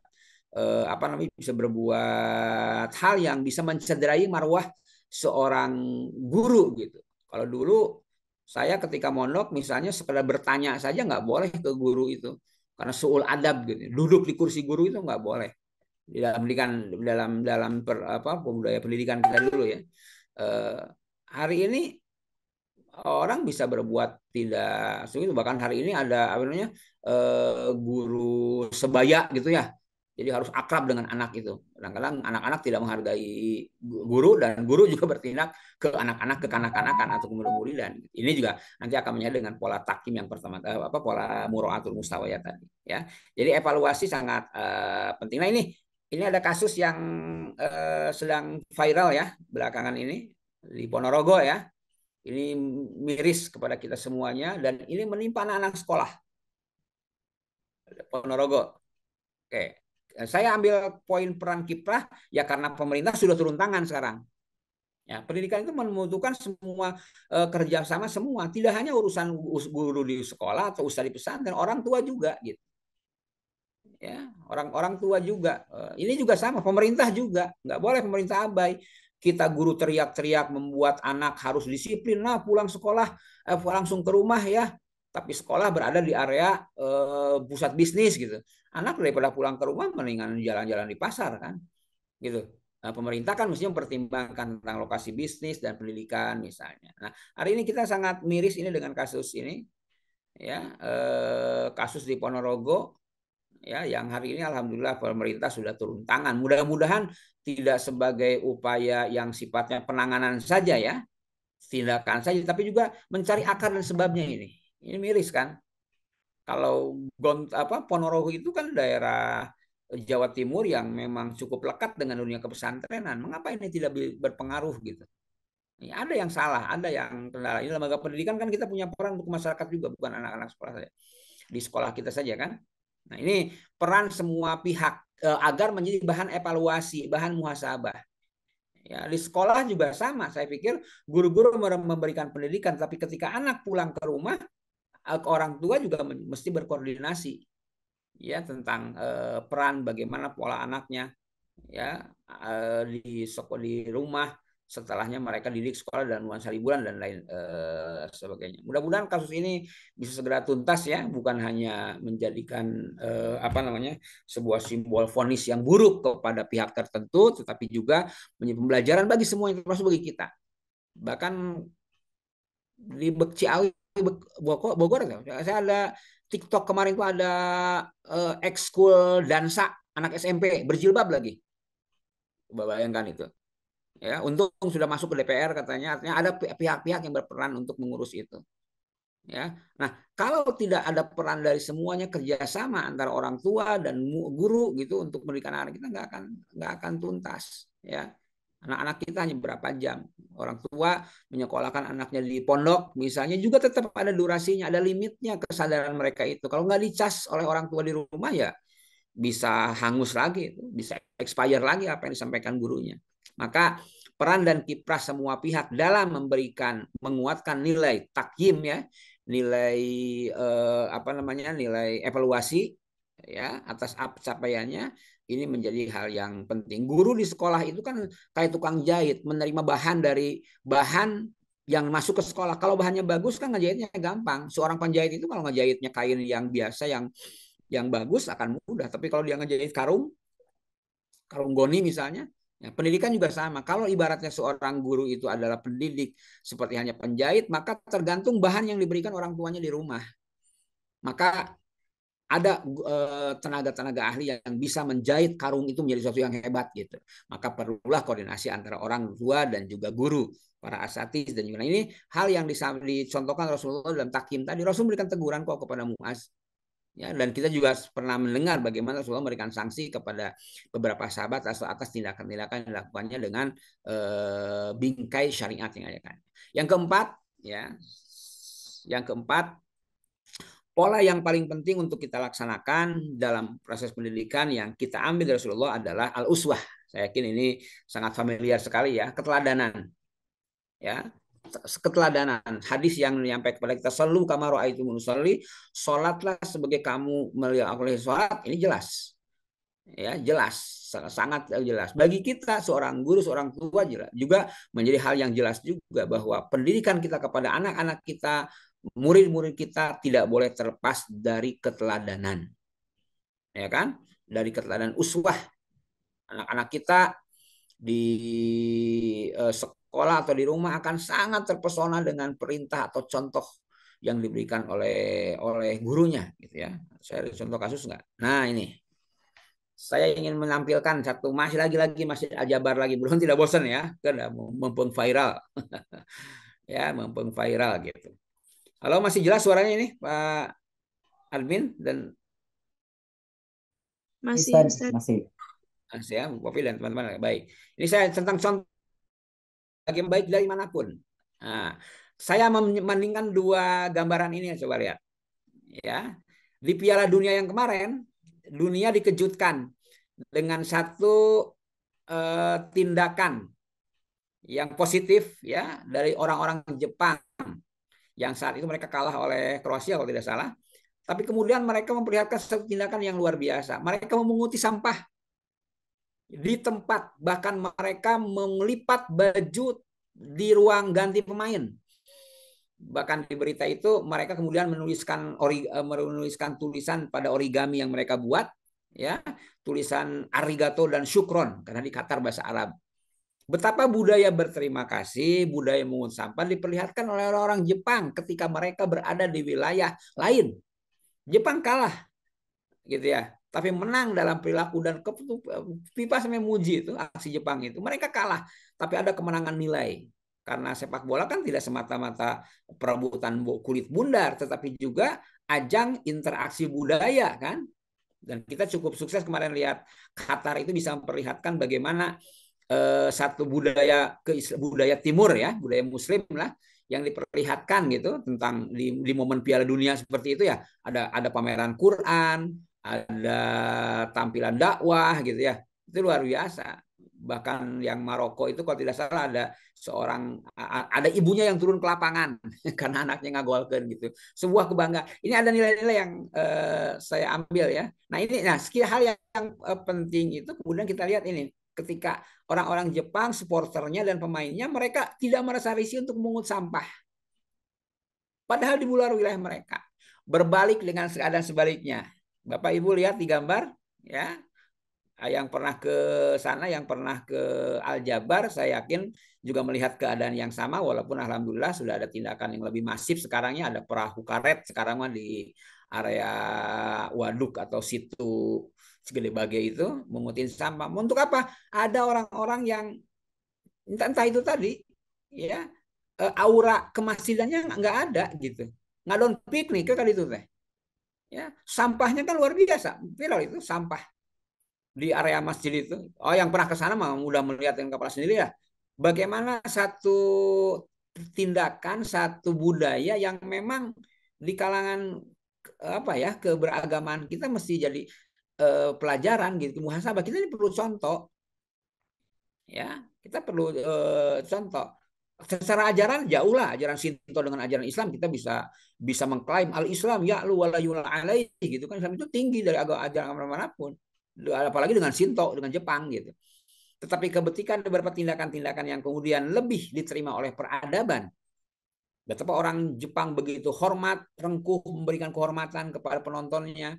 bisa berbuat hal yang bisa mencederai marwah seorang guru gitu. Kalau dulu saya ketika mondok misalnya sekedar bertanya saja nggak boleh ke guru itu karena suul adab gitu. Duduk di kursi guru itu nggak boleh di dalam pendidikan, budaya pendidikan kita dulu ya. Hari ini orang bisa berbuat tidak segitu, bahkan hari ini ada guru sebaya gitu ya, jadi harus akrab dengan anak itu. Kadang-kadang anak-anak tidak menghargai guru dan guru juga bertindak ke anak-anak, ke kanak-kanakan atau ke murid-murid, dan ini juga nanti akan menyatu dengan pola takim yang pertama, pola muraatul mustawayat tadi ya. Jadi evaluasi sangat penting. Nah ini ada kasus yang sedang viral ya belakangan ini di Ponorogo ya. Ini miris kepada kita semuanya dan ini menimpa anak-anak sekolah Ponorogo. Oke, saya ambil poin peran kiprah ya karena pemerintah sudah turun tangan sekarang. Ya, pendidikan itu membutuhkan semua kerjasama semua, tidak hanya urusan guru di sekolah atau ustadz di pesantren, orang tua juga gitu. Ya, orang tua juga. Ini juga sama, pemerintah juga nggak boleh pemerintah abai. Kita guru teriak-teriak membuat anak harus disiplin, nah pulang sekolah langsung ke rumah ya, tapi sekolah berada di area pusat bisnis gitu. Anak daripada pulang ke rumah mendingan jalan-jalan di pasar kan gitu. Nah, pemerintah kan mesti mempertimbangkan tentang lokasi bisnis dan pendidikan misalnya. Nah, hari ini kita sangat miris ini dengan kasus ini ya, kasus di Ponorogo ya, yang hari ini alhamdulillah pemerintah sudah turun tangan. Mudah-mudahan tidak sebagai upaya yang sifatnya penanganan saja ya, tindakan saja, tapi juga mencari akar dan sebabnya ini. Ini miris kan? Kalau Ponorogo itu kan daerah Jawa Timur yang memang cukup lekat dengan dunia kepesantrenan. Mengapa ini tidak berpengaruh gitu? Ini ada yang salah, ada yang kendala. Ini lembaga pendidikan kan kita punya peran untuk masyarakat juga, bukan anak-anak sekolah saja. Di sekolah kita saja kan. Nah ini peran semua pihak agar menjadi bahan evaluasi, bahan muhasabah. Ya, di sekolah juga sama. Saya pikir guru-guru memberikan pendidikan, tapi ketika anak pulang ke rumah, orang tua juga mesti berkoordinasi ya tentang peran bagaimana pola anaknya ya di rumah, setelahnya mereka didik sekolah dan nuansa liburan dan lain sebagainya. Mudah-mudahan kasus ini bisa segera tuntas ya, bukan hanya menjadikan sebuah simbol vonis yang buruk kepada pihak tertentu, tetapi juga menjadi pembelajaran bagi semua, termasuk bagi kita. Bahkan di Ciawi Bogor, saya ada TikTok kemarin tuh ada ekskul dansa anak SMP berjilbab lagi. Bayangkan itu. Ya, untung sudah masuk ke DPR katanya, artinya ada pihak-pihak yang berperan untuk mengurus itu. Ya, nah kalau tidak ada peran dari semuanya, kerjasama antara orang tua dan guru gitu untuk memberikan anak kita nggak akan tuntas. Ya, anak-anak kita hanya berapa jam. Orang tua menyekolahkan anaknya di pondok, misalnya juga tetap ada durasinya, ada limitnya kesadaran mereka itu. Kalau nggak dicas oleh orang tua di rumah ya bisa hangus lagi, bisa expire lagi apa yang disampaikan gurunya. Maka peran dan kiprah semua pihak dalam menguatkan nilai takyim ya, nilai nilai evaluasi ya, atas capaiannya, ini menjadi hal yang penting. Guru di sekolah itu kan kayak tukang jahit, menerima bahan dari bahan yang masuk ke sekolah. Kalau bahannya bagus kan ngejahitnya gampang. Seorang penjahit itu kalau ngejahitnya kain yang biasa yang bagus akan mudah. Tapi kalau dia ngejahit karung goni misalnya, ya, pendidikan juga sama. Kalau ibaratnya seorang guru itu adalah pendidik seperti hanya penjahit, maka tergantung bahan yang diberikan orang tuanya di rumah. Maka ada tenaga-tenaga ahli yang bisa menjahit karung itu menjadi sesuatu yang hebat gitu. Maka perlulah koordinasi antara orang tua dan juga guru, para asatiz dan juga. Nah, ini hal yang dicontohkan Rasulullah dalam takim tadi. Rasul memberikan teguran kok kepada Muaz. Ya, dan kita juga pernah mendengar bagaimana Rasulullah memberikan sanksi kepada beberapa sahabat atas tindakan-tindakan yang dilakukannya dengan bingkai syariat yang ada. Yang keempat, ya, pola yang paling penting untuk kita laksanakan dalam proses pendidikan yang kita ambil dari Rasulullah adalah al-uswah. Saya yakin ini sangat familiar sekali ya, keteladanan. Ya, keteladanan. Hadis yang menyampaikan kepada kita, sallu kama ra'aitumuni usolli, salatlah sebagai kamu melihat aku salat, ini jelas. Ya, jelas, sangat jelas. Bagi kita seorang guru, seorang tua jelas juga menjadi hal yang jelas juga bahwa pendidikan kita kepada anak-anak kita, murid-murid kita tidak boleh terlepas dari keteladanan. Ya kan? Dari keteladanan uswah. Anak-anak kita di sekolah atau di rumah akan sangat terpesona dengan perintah atau contoh yang diberikan oleh gurunya gitu ya. Saya ada contoh kasus enggak? Nah, ini. Saya ingin menampilkan satu masih Al-Jabar lagi, belum tidak bosan ya, karena mumpung viral. Ya, mumpung viral gitu. Halo, masih jelas suaranya ini Pak admin dan Masih, Ustaz, Ustaz. masih. saya Popi dan teman-teman. Baik. Ini saya tentang contoh yang baik dari manapun. Nah, saya membandingkan dua gambaran ini, coba lihat. Ya. Di Piala Dunia yang kemarin, dunia dikejutkan dengan satu tindakan yang positif ya dari orang-orang Jepang yang saat itu mereka kalah oleh Kroasia kalau tidak salah. Tapi kemudian mereka memperlihatkan satu tindakan yang luar biasa. Mereka memunguti sampah di tempat, bahkan mereka melipat baju di ruang ganti pemain. Bahkan di berita itu mereka kemudian menuliskan tulisan pada origami yang mereka buat, ya, tulisan arigato dan syukron karena di Qatar bahasa Arab. Betapa budaya berterima kasih, budaya mengungut sampah diperlihatkan oleh orang Jepang ketika mereka berada di wilayah lain. Jepang kalah, gitu ya. Tapi menang dalam perilaku dan FIFA sampai muji itu aksi Jepang itu. Mereka kalah, tapi ada kemenangan nilai. Karena sepak bola kan tidak semata-mata perebutan kulit bundar, tetapi juga ajang interaksi budaya kan. Dan kita cukup sukses kemarin lihat Qatar itu bisa memperlihatkan bagaimana satu budaya timur ya, budaya muslim lah yang diperlihatkan gitu tentang di momen Piala Dunia seperti itu ya, ada pameran Quran, ada tampilan dakwah gitu ya. Itu luar biasa. Bahkan yang Maroko itu kalau tidak salah ada ibunya yang turun ke lapangan karena anaknya ngagolkan gitu. Sebuah kebanggaan. Ini ada nilai-nilai yang saya ambil ya. Nah, ini sekian hal yang penting itu kemudian kita lihat ini ketika orang-orang Jepang, supporternya dan pemainnya, mereka tidak merasa risih untuk memungut sampah. Padahal di luar wilayah mereka. Berbalik dengan keadaan sebaliknya. Bapak Ibu lihat di gambar, ya, yang pernah ke sana, yang pernah ke Al-Jabar, saya yakin juga melihat keadaan yang sama, walaupun alhamdulillah sudah ada tindakan yang lebih masif sekarangnya, ada perahu karet sekarang mah di area waduk atau situ segede bagai itu mengutin sampah. Untuk apa? Ada orang-orang yang entah itu tadi ya aura kemasjidannya nggak ada gitu. Ngadon piknik kan itu teh. Ya, sampahnya kan luar biasa. Viral itu sampah di area masjid itu. Oh, yang pernah ke sana mah udah melihat dengan kepala sendiri ya. Bagaimana satu tindakan, satu budaya yang memang di kalangan apa ya keberagaman kita mesti jadi pelajaran gitu, muhasabah. Kita ini perlu contoh, ya, kita perlu contoh. secara ajaran jauh lah ajaran Shinto dengan ajaran Islam, kita bisa mengklaim al-Islam ya lu wala yula alaihi gitu kan. Islam itu tinggi dari ajaran manapun, apalagi dengan Shinto, dengan Jepang gitu. Tetapi ketika ada beberapa tindakan-tindakan yang kemudian lebih diterima oleh peradaban, betapa orang Jepang begitu hormat, rengkuh, memberikan kehormatan kepada penontonnya,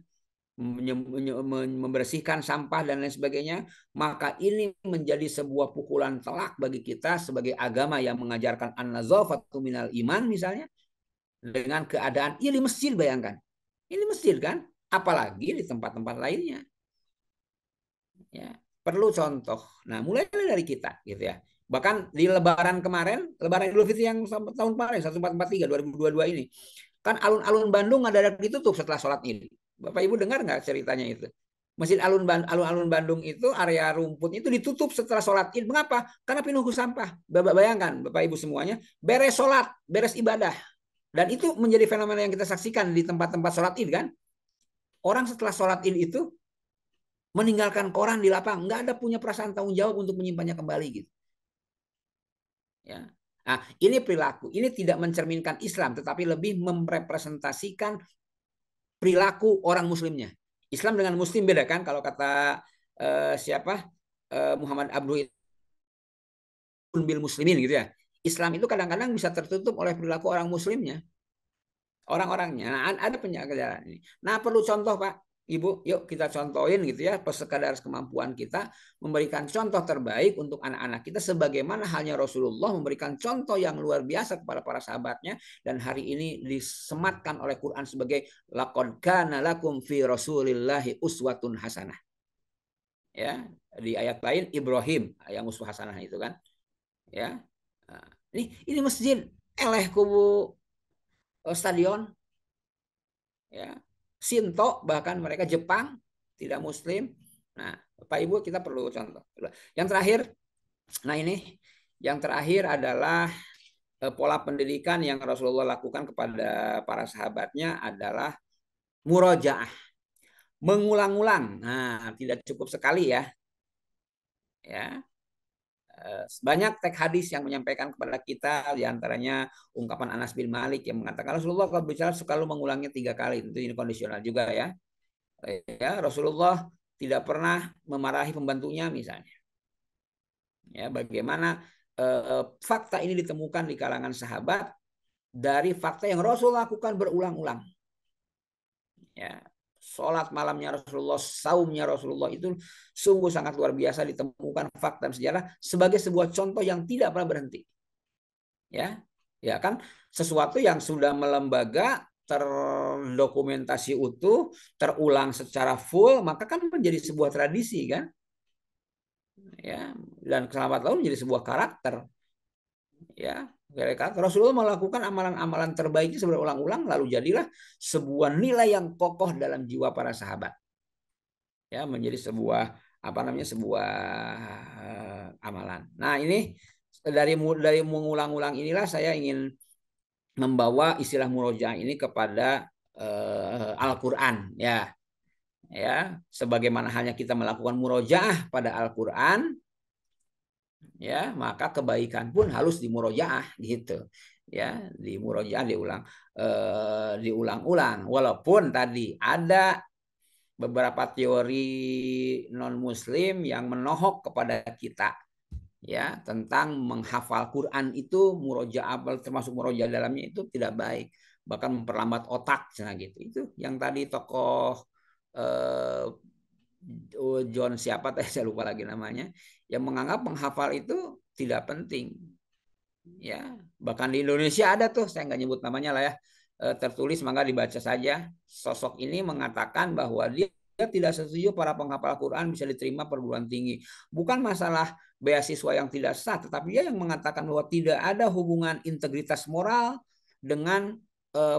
membersihkan sampah dan lain sebagainya, maka ini menjadi sebuah pukulan telak bagi kita sebagai agama yang mengajarkan an-nazafatu minal iman misalnya, dengan keadaan ini masjid, bayangkan. Ini masjid kan, apalagi di tempat-tempat lainnya. Ya, perlu contoh. Nah, mulai dari kita gitu ya. Bahkan di lebaran kemarin, lebaran Idul Fitri yang tahun kemarin 1443 2022 ini, kan alun-alun Bandung ada ditutup setelah sholat Id. Bapak Ibu dengar nggak ceritanya itu? Masjid alun-alun Bandung itu, area rumput itu ditutup setelah sholat Id. Mengapa? Karena penuh sampah. Bayangkan Bapak Ibu semuanya, beres sholat, beres ibadah. Dan itu menjadi fenomena yang kita saksikan di tempat-tempat sholat Id kan. Orang setelah sholat Id itu meninggalkan koran di lapangan, nggak ada punya perasaan tanggung jawab untuk menyimpannya kembali gitu. Ya. Nah, ini perilaku, ini tidak mencerminkan Islam, tetapi lebih merepresentasikan perilaku orang Muslimnya. Islam dengan Muslim beda kan? Kalau kata Muhammad Abdul bil Muslimin gitu ya. Islam itu kadang-kadang bisa tertutup oleh perilaku orang Muslimnya, orang-orangnya. Nah, ada penjagaan ini. Nah, perlu contoh Pak. Ibu, yuk kita contohin gitu ya, sekadar kemampuan kita memberikan contoh terbaik untuk anak-anak kita, sebagaimana halnya Rasulullah memberikan contoh yang luar biasa kepada para sahabatnya, dan hari ini disematkan oleh Quran sebagai laqad kana lakum fi rasulillahi uswatun hasanah. Ya, di ayat lain Ibrahim yang uswah hasanah itu kan. Ya. Nah, ini masjid eleh kubu stadion. Ya. Shinto, bahkan mereka Jepang, tidak Muslim. Nah, Bapak Ibu kita perlu contoh. Yang terakhir, nah ini yang terakhir adalah pola pendidikan yang Rasulullah lakukan kepada para sahabatnya adalah murojaah, mengulang-ulang. Nah, tidak cukup sekali ya. Ya. Banyak teks hadis yang menyampaikan kepada kita, diantaranya ungkapan Anas bin Malik yang mengatakan Rasulullah kalau bicara selalu mengulangnya 3 kali. Tentu ini kondisional juga ya. Ya, Rasulullah tidak pernah memarahi pembantunya misalnya. Ya, bagaimana fakta ini ditemukan di kalangan sahabat dari fakta yang Rasul lakukan berulang-ulang. Ya, sholat malamnya Rasulullah, saumnya Rasulullah itu sungguh sangat luar biasa, ditemukan fakta dan sejarah sebagai sebuah contoh yang tidak pernah berhenti. Ya, ya kan, sesuatu yang sudah melembaga, terdokumentasi utuh, terulang secara full, maka kan menjadi sebuah tradisi kan, ya, dan keramat lalu menjadi sebuah karakter, ya. Rasulullah melakukan amalan-amalan terbaiknya berulang-ulang, lalu jadilah sebuah nilai yang kokoh dalam jiwa para sahabat, ya, menjadi sebuah sebuah amalan. Nah, ini dari mengulang-ulang inilah saya ingin membawa istilah murojaah ini kepada Al-Qur'an ya. Ya, sebagaimana halnya kita melakukan murojaah pada Al-Qur'an, ya, maka kebaikan pun harus dimurojaah gitu. Ya, dimurojaah diulang-ulang. Walaupun tadi ada beberapa teori non muslim yang menohok kepada kita ya tentang menghafal Quran itu murojaah, termasuk murojaah dalamnya itu tidak baik, bahkan memperlambat otak gitu. Itu yang tadi tokoh John siapa tadi saya lupa lagi namanya, yang menganggap menghafal itu tidak penting. Ya, bahkan di Indonesia ada tuh, saya nggak nyebut namanya lah ya, tertulis, maka dibaca saja. Sosok ini mengatakan bahwa dia tidak setuju para penghafal Quran bisa diterima perguruan tinggi. Bukan masalah beasiswa yang tidak sah, tetapi dia yang mengatakan bahwa tidak ada hubungan integritas moral dengan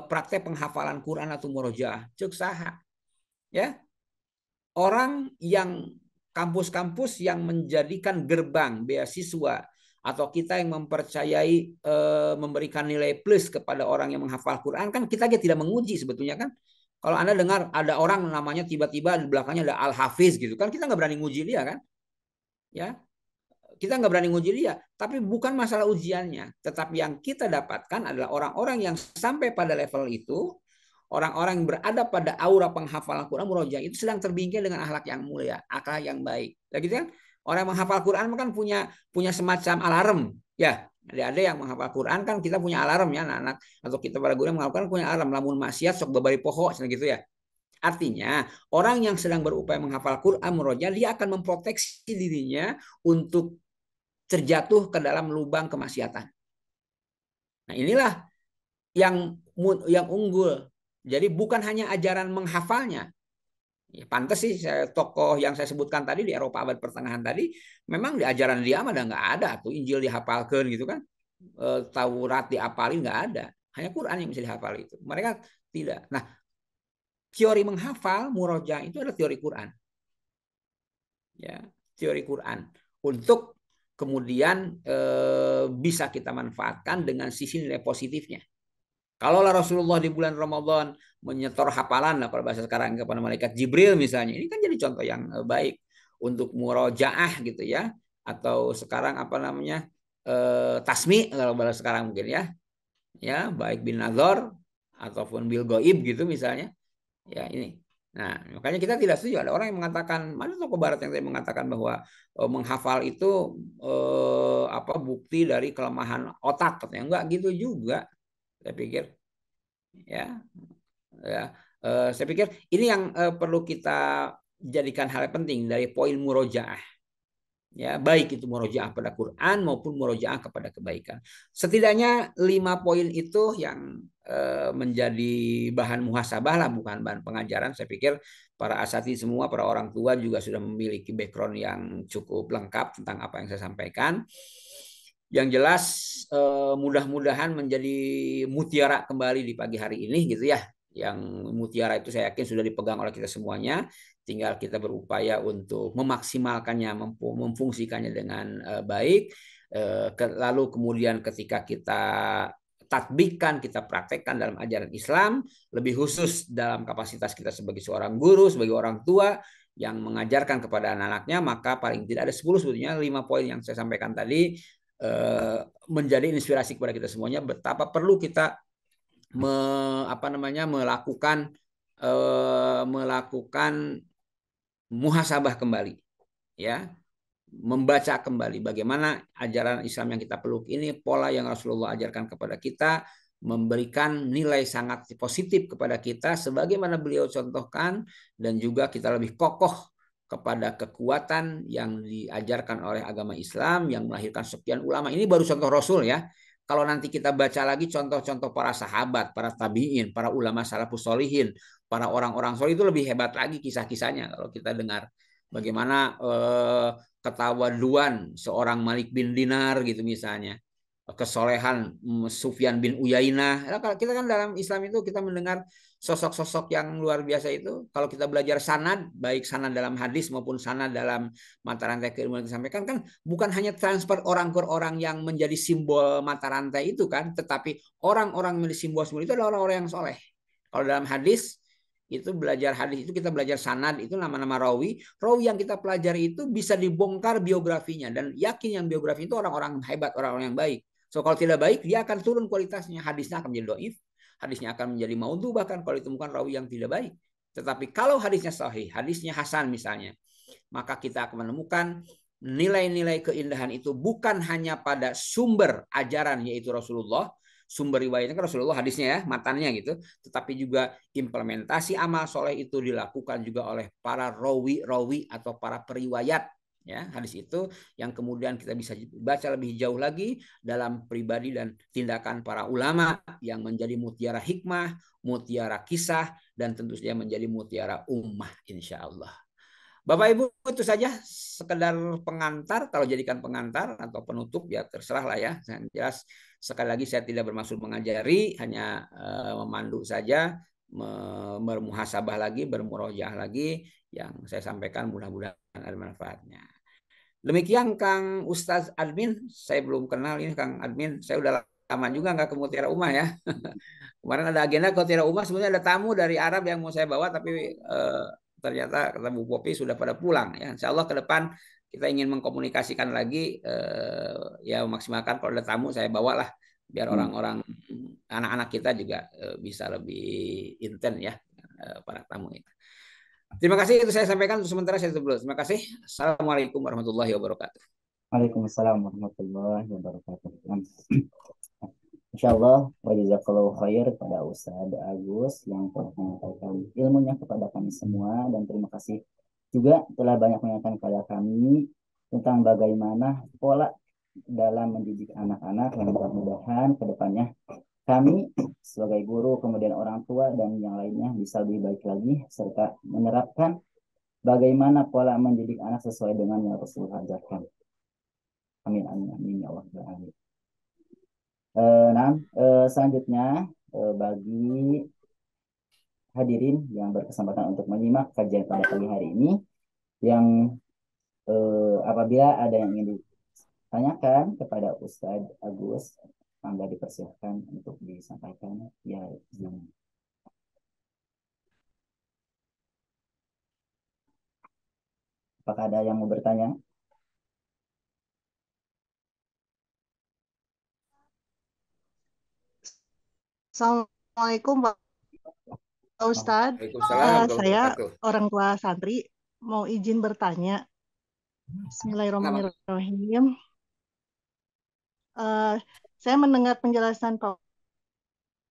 praktek penghafalan Quran atau murojaah. Cek saha. Ya, orang yang kampus-kampus yang menjadikan gerbang beasiswa atau kita yang mempercayai memberikan nilai plus kepada orang yang menghafal Quran, kan kita aja tidak menguji sebetulnya kan. Kalau Anda dengar ada orang namanya tiba-tiba di belakangnya ada Al-Hafiz gitu kan, kita nggak berani nguji dia kan. Ya, kita nggak berani nguji dia, tapi bukan masalah ujiannya, tetapi yang kita dapatkan adalah orang-orang yang sampai pada level itu, orang-orang yang berada pada aura penghafalan Quran murojaah itu sedang terbingkai dengan akhlak yang mulia, akhlak yang baik. Ya gitu kan? Orang yang menghafal Quran kan punya semacam alarm, ya. Ada yang menghafal Quran kan kita punya alarm ya, anak-anak atau kita para guru yang menghafal punya alarm, lamun maksiat sok babari poho gitu ya. Artinya, orang yang sedang berupaya menghafal Quran murojaah dia akan memproteksi dirinya untuk terjatuh ke dalam lubang kemaksiatan. Nah, inilah yang unggul. Jadi bukan hanya ajaran menghafalnya. Ya, pantas sih tokoh yang saya sebutkan tadi di Eropa abad pertengahan tadi, memang di ajaran dia mah nggak ada tuh Injil dihafalkan gitu kan, Taurat diapalin nggak ada, hanya Quran yang bisa dihafal itu. Mereka tidak. Nah, teori menghafal murojaah itu adalah teori Quran. Ya, teori Quran untuk kemudian bisa kita manfaatkan dengan sisi nilai positifnya. Kalau Rasulullah di bulan Ramadan menyetor hafalan lah pada bahasa sekarang kepada malaikat Jibril misalnya, ini kan jadi contoh yang baik untuk murojaah gitu ya, atau sekarang apa namanya tasmi kalau bahasa sekarang mungkin ya baik bin nazar ataupun bil goib gitu misalnya, ya ini. Nah, makanya kita tidak setuju. Ada orang yang mengatakan, mana tokoh barat yang mengatakan bahwa menghafal itu apa bukti dari kelemahan otak, katanya. Enggak gitu juga. Saya pikir ya saya pikir ini yang perlu kita jadikan hal penting dari poin murojaah. Ya, baik itu murojaah pada Quran maupun murojaah kepada kebaikan. Setidaknya 5 poin itu yang menjadi bahan muhasabah lah, bukan bahan pengajaran. Saya pikir para asatidz semua, para orang tua juga sudah memiliki background yang cukup lengkap tentang apa yang saya sampaikan. Yang jelas mudah-mudahan menjadi mutiara kembali di pagi hari ini gitu ya. Yang mutiara itu saya yakin sudah dipegang oleh kita semuanya. Tinggal kita berupaya untuk memaksimalkannya, memfungsikannya dengan baik. Lalu kemudian ketika kita tatbikkan, kita praktekkan dalam ajaran Islam, lebih khusus dalam kapasitas kita sebagai seorang guru, sebagai orang tua yang mengajarkan kepada anak-anaknya, maka paling tidak ada 10 sebetulnya 5 poin yang saya sampaikan tadi menjadi inspirasi kepada kita semuanya betapa perlu kita melakukan muhasabah kembali, ya, membaca kembali bagaimana ajaran Islam yang kita peluk ini, pola yang Rasulullah ajarkan kepada kita, memberikan nilai sangat positif kepada kita sebagaimana beliau contohkan, dan juga kita lebih kokoh kepada kekuatan yang diajarkan oleh agama Islam yang melahirkan sekian ulama. Ini baru contoh Rasul ya. Kalau nanti kita baca lagi contoh-contoh para sahabat, para tabi'in, para ulama salafus sholihin, para orang-orang soleh itu lebih hebat lagi kisah-kisahnya kalau kita dengar bagaimana ketawaduan seorang Malik bin Dinar gitu misalnya, kesolehan Sufyan bin Uyainah. Kita kan dalam Islam itu kita mendengar sosok-sosok yang luar biasa itu. Kalau kita belajar sanad, baik sanad dalam hadis maupun sanad dalam mata rantai keilmuan yang disampaikan, kan bukan hanya transfer orang ke orang yang menjadi simbol mata rantai itu kan, tetapi orang-orang yang menjadi simbol itu adalah orang-orang yang soleh. Kalau dalam hadis itu belajar hadis itu kita belajar sanad itu nama-nama rawi yang kita pelajari itu bisa dibongkar biografinya dan yakin yang biografi itu orang-orang hebat, orang-orang yang baik. So kalau tidak baik dia akan turun kualitasnya, hadisnya akan menjadi dhaif, hadisnya akan menjadi maudhu bahkan kalau ditemukan rawi yang tidak baik. Tetapi kalau hadisnya sahih, hadisnya hasan misalnya, maka kita akan menemukan nilai-nilai keindahan itu bukan hanya pada sumber ajaran yaitu Rasulullah, sumber riwayatnya kan Rasulullah hadisnya ya, matanya gitu, tetapi juga implementasi amal soleh itu dilakukan juga oleh para rawi atau para periwayat ya hadis itu, yang kemudian kita bisa baca lebih jauh lagi dalam pribadi dan tindakan para ulama yang menjadi mutiara hikmah, mutiara kisah, dan tentu saja menjadi mutiara ummah insya Allah. Bapak Ibu, itu saja sekedar pengantar. Kalau jadikan pengantar atau penutup ya terserah lah ya. Yang jelas sekali lagi saya tidak bermaksud mengajari, hanya memandu saja, bermuhasabah lagi, bermurojaah lagi. Yang saya sampaikan mudah-mudahan ada manfaatnya. Demikian Kang Ustadz Admin, saya belum kenal ini Kang Admin. Saya udah lama juga nggak ke Mutiara Ummah ya. Kemarin ada agenda ke Mutiara Ummah, sebenarnya ada tamu dari Arab yang mau saya bawa, tapi ternyata kata Bu Popi sudah pada pulang ya. Insya Allah ke depan kita ingin mengkomunikasikan lagi, ya maksimalkan kalau ada tamu saya bawalah biar orang-orang anak-anak kita juga bisa lebih intens ya para tamu itu. Terima kasih, itu saya sampaikan untuk sementara, saya tutup dulu. Terima kasih. Assalamualaikum warahmatullahi wabarakatuh. Waalaikumsalam warahmatullahi wabarakatuh. Insyaallah wa jazakallahu khair pada Ustaz Agus yang telah menyampaikan ilmunya kepada kami semua, dan terima kasih juga telah banyak menyampaikan kepada kami tentang bagaimana pola dalam mendidik anak-anak, yang mudah-mudahan ke depannya kami sebagai guru, kemudian orang tua dan yang lainnya bisa lebih baik lagi, serta menerapkan bagaimana pola mendidik anak sesuai dengan yang Rasulullah ajarkan. Amin amin amin ya Allah. Amin. Selanjutnya bagi hadirin yang berkesempatan untuk menyimak kajian pada pagi hari ini, yang apabila ada yang ingin ditanyakan kepada Ustadz Agus, Anda dipersilakan untuk disampaikan ya. Apakah ada yang mau bertanya? Assalamualaikum Pak Ustadz. Waalaikumsalam Saya wabarakatuh. orang tua santri, mau izin bertanya. Bismillahirrahmanirrahim. Saya mendengar penjelasan Pak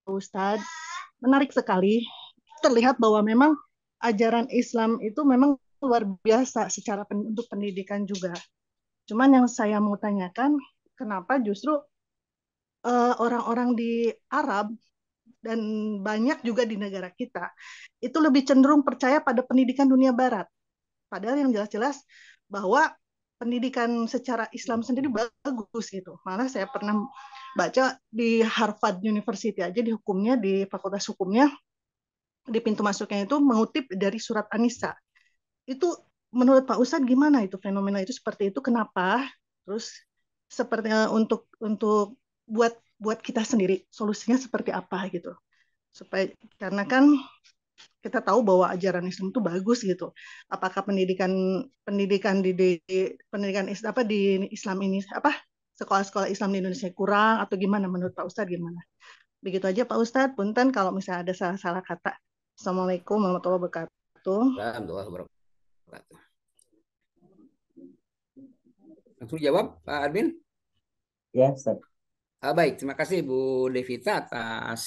Ustadz, menarik sekali. Terlihat bahwa memang ajaran Islam itu memang luar biasa secara untuk pendidikan juga. Cuman yang saya mau tanyakan, kenapa justru orang-orang di Arab dan banyak juga di negara kita itu lebih cenderung percaya pada pendidikan dunia barat, padahal yang jelas-jelas bahwa pendidikan secara Islam sendiri bagus gitu. Malah saya pernah baca di Harvard University aja, di hukumnya, di fakultas hukumnya, di pintu masuknya itu mengutip dari surat An-Nisa. Itu menurut Pak Ustadz gimana itu fenomena itu seperti itu, kenapa? Terus seperti buat kita sendiri solusinya seperti apa gitu, supaya, karena kan kita tahu bahwa ajaran Islam itu bagus gitu. Apakah pendidikan di Islam ini sekolah-sekolah Islam di Indonesia kurang atau gimana, menurut Pak Ustadz gimana? Begitu aja Pak Ustadz, punten kalau misalnya ada salah-salah kata. Assalamualaikum warahmatullahi wabarakatuh. Warahmatullahi wabarakatuh. Langsung jawab Pak Arvin? Ya, Ustaz. Baik, terima kasih Bu Devita atas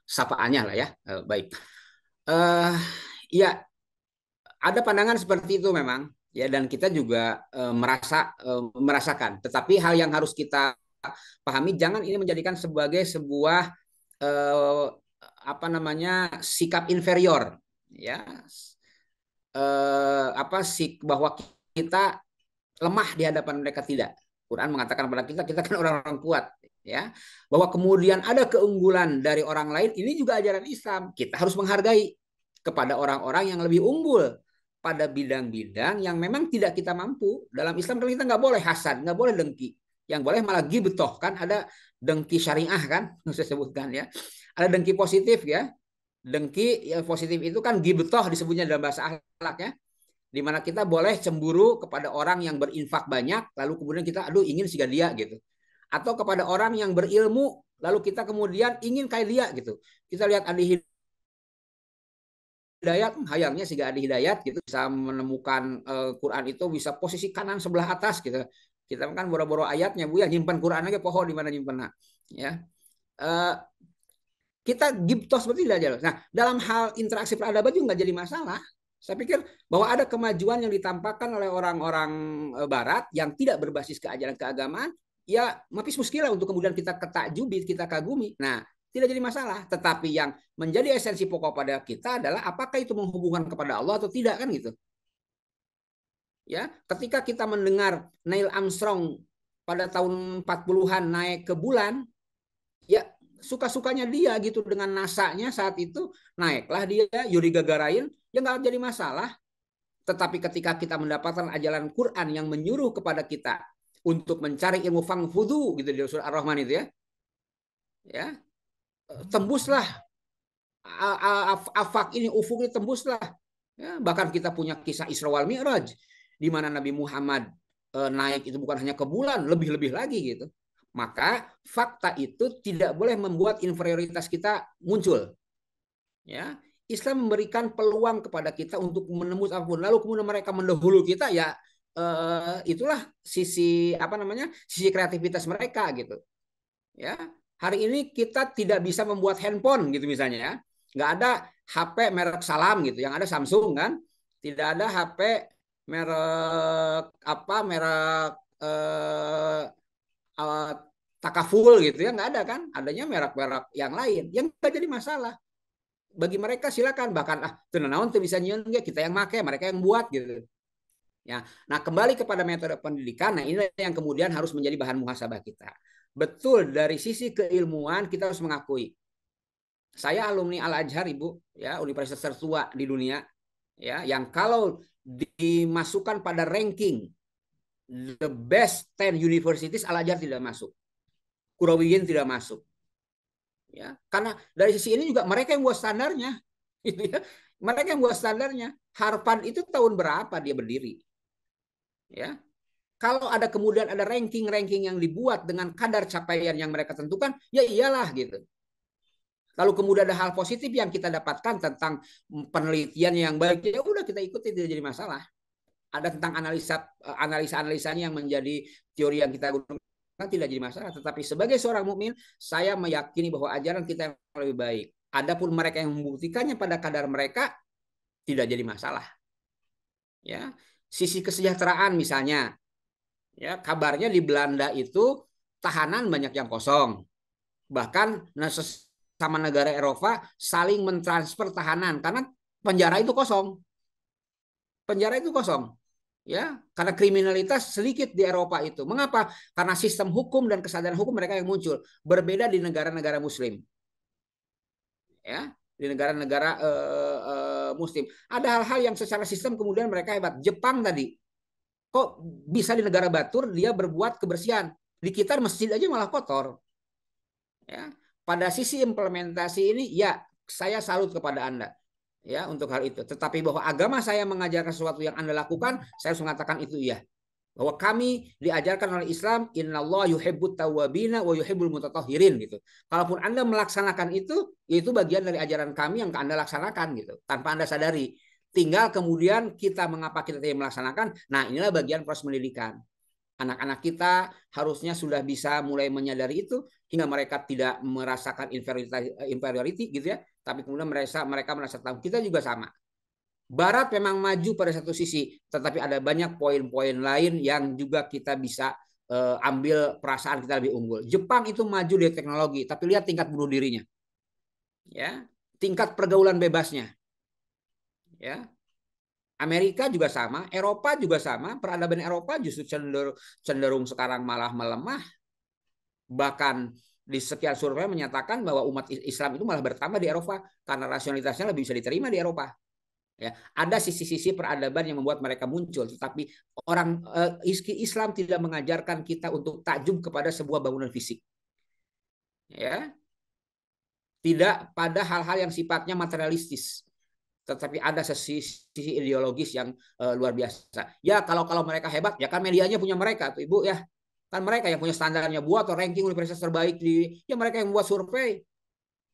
sapaannya lah ya. Baik. Ya, ada pandangan seperti itu memang ya, dan kita juga merasakan. Tetapi hal yang harus kita pahami, jangan ini menjadikan sebagai sebuah sikap inferior ya. Bahwa kita lemah di hadapan mereka, tidak. Quran mengatakan kepada kita, kita kan orang-orang kuat ya. Bahwa kemudian ada keunggulan dari orang lain, ini juga ajaran Islam. Kita harus menghargai kepada orang-orang yang lebih unggul pada bidang-bidang yang memang tidak kita mampu. Dalam Islam kita nggak boleh hasad, nggak boleh dengki. Yang boleh malah ghibtoh, kan ada dengki syariah kan, saya sebutkan ya. Ada dengki positif ya. Dengki yang positif itu kan ghibtoh disebutnya dalam bahasa akhlak ya, di mana kita boleh cemburu kepada orang yang berinfak banyak, lalu kemudian kita ingin siga dia gitu. Atau kepada orang yang berilmu, lalu kita kemudian ingin kayak dia gitu. Kita lihat Adi Hidayat, hayangnya siga Adi Hidayat gitu, bisa menemukan Quran itu bisa posisi kanan sebelah atas gitu. Kita kan boro-boro ayatnya Bu ya, nyimpan Quran aja pohon di mana nyimpan ya. Kita gibtos seperti itu aja. Nah, dalam hal interaksi peradaban juga nggak jadi masalah. Saya pikir bahwa ada kemajuan yang ditampakkan oleh orang-orang Barat yang tidak berbasis keajaran keagamaan, ya mapis muskilah untuk kemudian kita ketakjubi, kita kagumi. Nah, tidak jadi masalah. Tetapi yang menjadi esensi pokok pada kita adalah apakah itu menghubungkan kepada Allah atau tidak, kan gitu. Ya, ketika kita mendengar Neil Armstrong pada tahun 40-an naik ke bulan, ya suka-sukanya dia gitu dengan NASA-nya saat itu, naiklah dia, Yuri Gagarin, ya nggak jadi masalah. Tetapi ketika kita mendapatkan ajaran Quran yang menyuruh kepada kita untuk mencari ilmu fangfudu gitu di surah Ar-Rahman itu ya, tembuslah afak ini, ufuk ini tembuslah ya. Bahkan kita punya kisah Isra wal Mi'raj di mana Nabi Muhammad naik itu bukan hanya ke bulan, lebih-lebih lagi gitu. Maka fakta itu tidak boleh membuat inferioritas kita muncul. Ya, Islam memberikan peluang kepada kita untuk menembus apapun. Lalu kemudian mereka mendahului kita, ya itulah sisi sisi kreativitas mereka gitu. Ya, hari ini kita tidak bisa membuat handphone gitu misalnya ya. Nggak ada HP merek Salam gitu, yang ada Samsung kan. Tidak ada HP merek merek uh, Takaful gitu ya, nggak ada kan. Adanya merek-merek yang lain yang nggak jadi masalah. Bagi mereka silakan, bahkan tenanawan tuh bisa nyiun, kita yang make, mereka yang buat gitu. Ya, nah kembali kepada metode pendidikan, nah ini yang kemudian harus menjadi bahan muhasabah kita. Betul, dari sisi keilmuan kita harus mengakui. Saya alumni Al-Azhar, Ibu, ya, universitas tertua di dunia, ya, yang kalau dimasukkan pada ranking the best 10 universities, Al-Azhar tidak masuk. Qurawiyin tidak masuk. Ya, karena dari sisi ini juga mereka yang buat standarnya, gitu ya. Mereka yang buat standarnya. Harvard itu tahun berapa dia berdiri? Ya, kalau ada kemudian ada ranking-ranking yang dibuat dengan kadar capaian yang mereka tentukan, ya iyalah gitu. Lalu kemudian ada hal positif yang kita dapatkan tentang penelitian yang baik, ya udah kita ikuti, tidak jadi masalah. Ada tentang analisa-analisanya yang menjadi teori yang kita gunakan, tidak jadi masalah. Tetapi sebagai seorang mukmin, saya meyakini bahwa ajaran kita yang lebih baik. Adapun mereka yang membuktikannya pada kadar mereka, tidak jadi masalah. Ya, sisi kesejahteraan misalnya, ya kabarnya di Belanda itu tahanan banyak yang kosong. Bahkan sama negara Eropa saling mentransfer tahanan karena penjara itu kosong. Penjara itu kosong. Ya, karena kriminalitas sedikit di Eropa itu. Mengapa? Karena sistem hukum dan kesadaran hukum mereka yang muncul. Berbeda di negara-negara Muslim. Ya, di negara-negara Muslim. Ada hal-hal yang secara sistem kemudian mereka hebat. Jepang tadi, kok bisa di negara batur dia berbuat kebersihan. Di kita masjid aja malah kotor. Ya, pada sisi implementasi ini, ya saya salut kepada Anda. Ya, untuk hal itu. Tetapi bahwa agama saya mengajarkan sesuatu yang Anda lakukan, saya harus mengatakan itu iya. Bahwa kami diajarkan oleh Islam, innallah yuhibbut tawwabina wa yuhibbul mutatahhirin gitu. Kalaupun Anda melaksanakan itu bagian dari ajaran kami yang Anda laksanakan gitu, tanpa Anda sadari. Tinggal kemudian mengapa kita tidak melaksanakan. Nah, inilah bagian proses pendidikan. Anak-anak kita harusnya sudah bisa mulai menyadari itu hingga mereka tidak merasakan inferiority gitu ya, tapi kemudian mereka merasa tahu. Kita juga sama. Barat memang maju pada satu sisi, tetapi ada banyak poin-poin lain yang juga kita bisa ambil perasaan kita lebih unggul. Jepang itu maju di teknologi, tapi lihat tingkat bunuh dirinya. Ya, tingkat pergaulan bebasnya. Ya. Amerika juga sama, Eropa juga sama, peradaban Eropa justru cenderung sekarang malah melemah. Bahkan di sekian survei menyatakan bahwa umat Islam itu malah bertambah di Eropa karena rasionalitasnya lebih bisa diterima di Eropa. Ya, ada sisi-sisi peradaban yang membuat mereka muncul, tetapi orang Islam tidak mengajarkan kita untuk takjub kepada sebuah bangunan fisik. Ya. Tidak pada hal-hal yang sifatnya materialistis, tetapi ada sisi ideologis yang luar biasa. Ya kalau mereka hebat, ya kan medianya punya mereka tuh Ibu ya. Kan mereka yang punya standarnya buat atau ranking universitas terbaik ya mereka yang membuat survei.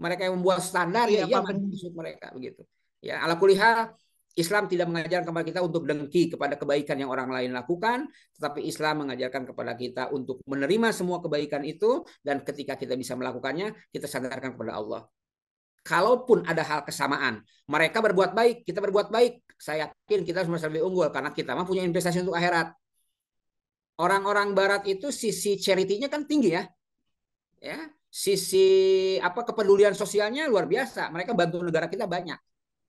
Mereka yang membuat standar, Iya, ya Pak, benar. maksud mereka begitu. Ya, ala kulihal Islam tidak mengajarkan kepada kita untuk dengki kepada kebaikan yang orang lain lakukan, tetapi Islam mengajarkan kepada kita untuk menerima semua kebaikan itu, dan ketika kita bisa melakukannya, kita sadarkan kepada Allah. Kalaupun ada hal kesamaan, mereka berbuat baik, kita berbuat baik, saya yakin kita semua lebih unggul karena kita mah punya investasi untuk akhirat. Orang-orang Barat itu sisi charity-nya kan tinggi ya, ya. Sisi kepedulian sosialnya luar biasa. Mereka bantu negara kita banyak.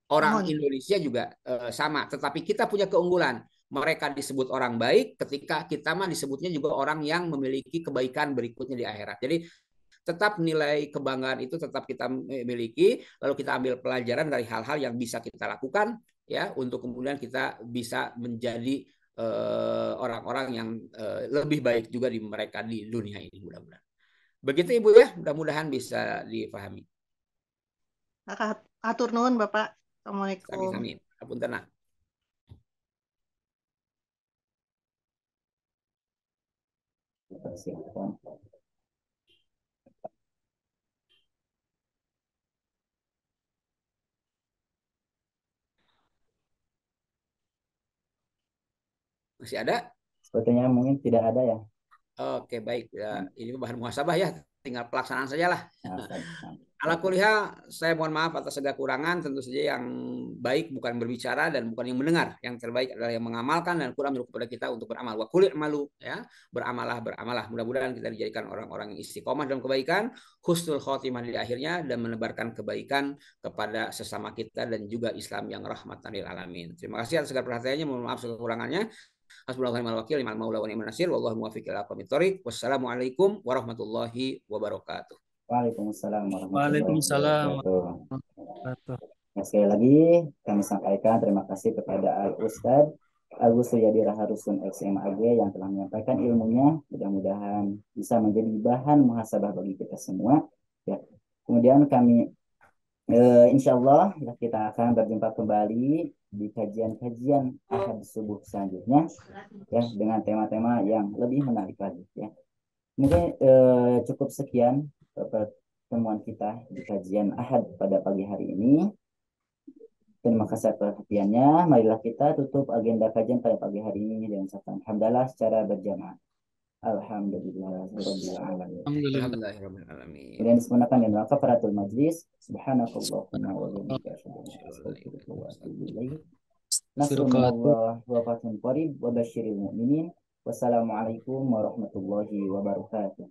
Orang Mohon. Indonesia juga sama, tetapi kita punya keunggulan. Mereka disebut orang baik, ketika kita mah disebutnya juga orang yang memiliki kebaikan berikutnya di akhirat. Jadi tetap nilai kebanggaan itu tetap kita miliki, lalu kita ambil pelajaran dari hal-hal yang bisa kita lakukan ya untuk kemudian kita bisa menjadi orang-orang yang lebih baik juga di mereka di dunia ini, mudah-mudahan. Begitu Ibu ya, mudah-mudahan bisa dipahami. Atur nuhun Bapak. Assalamualaikum. Sami-sami. Apunten. silakan. Masih ada? Sepertinya mungkin tidak ada ya. Oke, baik. Ya, ini bahan muhasabah ya. Tinggal pelaksanaan saja lah. Nah, Ala kuliah, saya mohon maaf atas segala kurangan. Tentu saja yang baik bukan berbicara dan bukan yang mendengar. Yang terbaik adalah yang mengamalkan dan Quran menyuruh kepada kita untuk beramal. Wa qul i'malu, ya. Beramalah, beramalah. Mudah-mudahan kita dijadikan orang-orang yang istiqomah dalam kebaikan, husnul khotimah di akhirnya dan menebarkan kebaikan kepada sesama kita dan juga Islam yang rahmatan lil alamin. Terima kasih atas segala perhatiannya. Mohon maaf segala kekurangannya. Wassalamualaikum warahmatullahi wabarakatuh. Waalaikumsalam warahmatullahi Waalaikumsalam wabarakatuh. warahmatullahi Nah, sekali lagi kami sampaikan terima kasih kepada Al Ustadz Agus Suyadi Raharusun XMAG yang telah menyampaikan ilmunya. Mudah-mudahan bisa menjadi bahan muhasabah bagi kita semua. Ya. Kemudian kami insya Allah ya, kita akan berjumpa kembali di kajian-kajian Ahad subuh selanjutnya ya dengan tema-tema yang lebih menarik lagi ya. Mungkin cukup sekian pertemuan kita di kajian Ahad pada pagi hari ini. Terima kasih atas perhatiannya. Marilah kita tutup agenda kajian pada pagi hari ini dengan ucapan hamdalah secara berjamaah. Alhamdulillahirabbil alamin. Alhamdulillah. Alhamdulillahirrahmanirrahim. Kemudian disempurnakan dengan kafaratul majlis. Subhanakallahumma wa bihamdika asyhadu an la ilaha illa anta astaghfiruka wa atubu ilaik. Nasrullah wa fathun qarib wa basyiril mu'minin. Wassalamualaikum warahmatullahi wabarakatuh.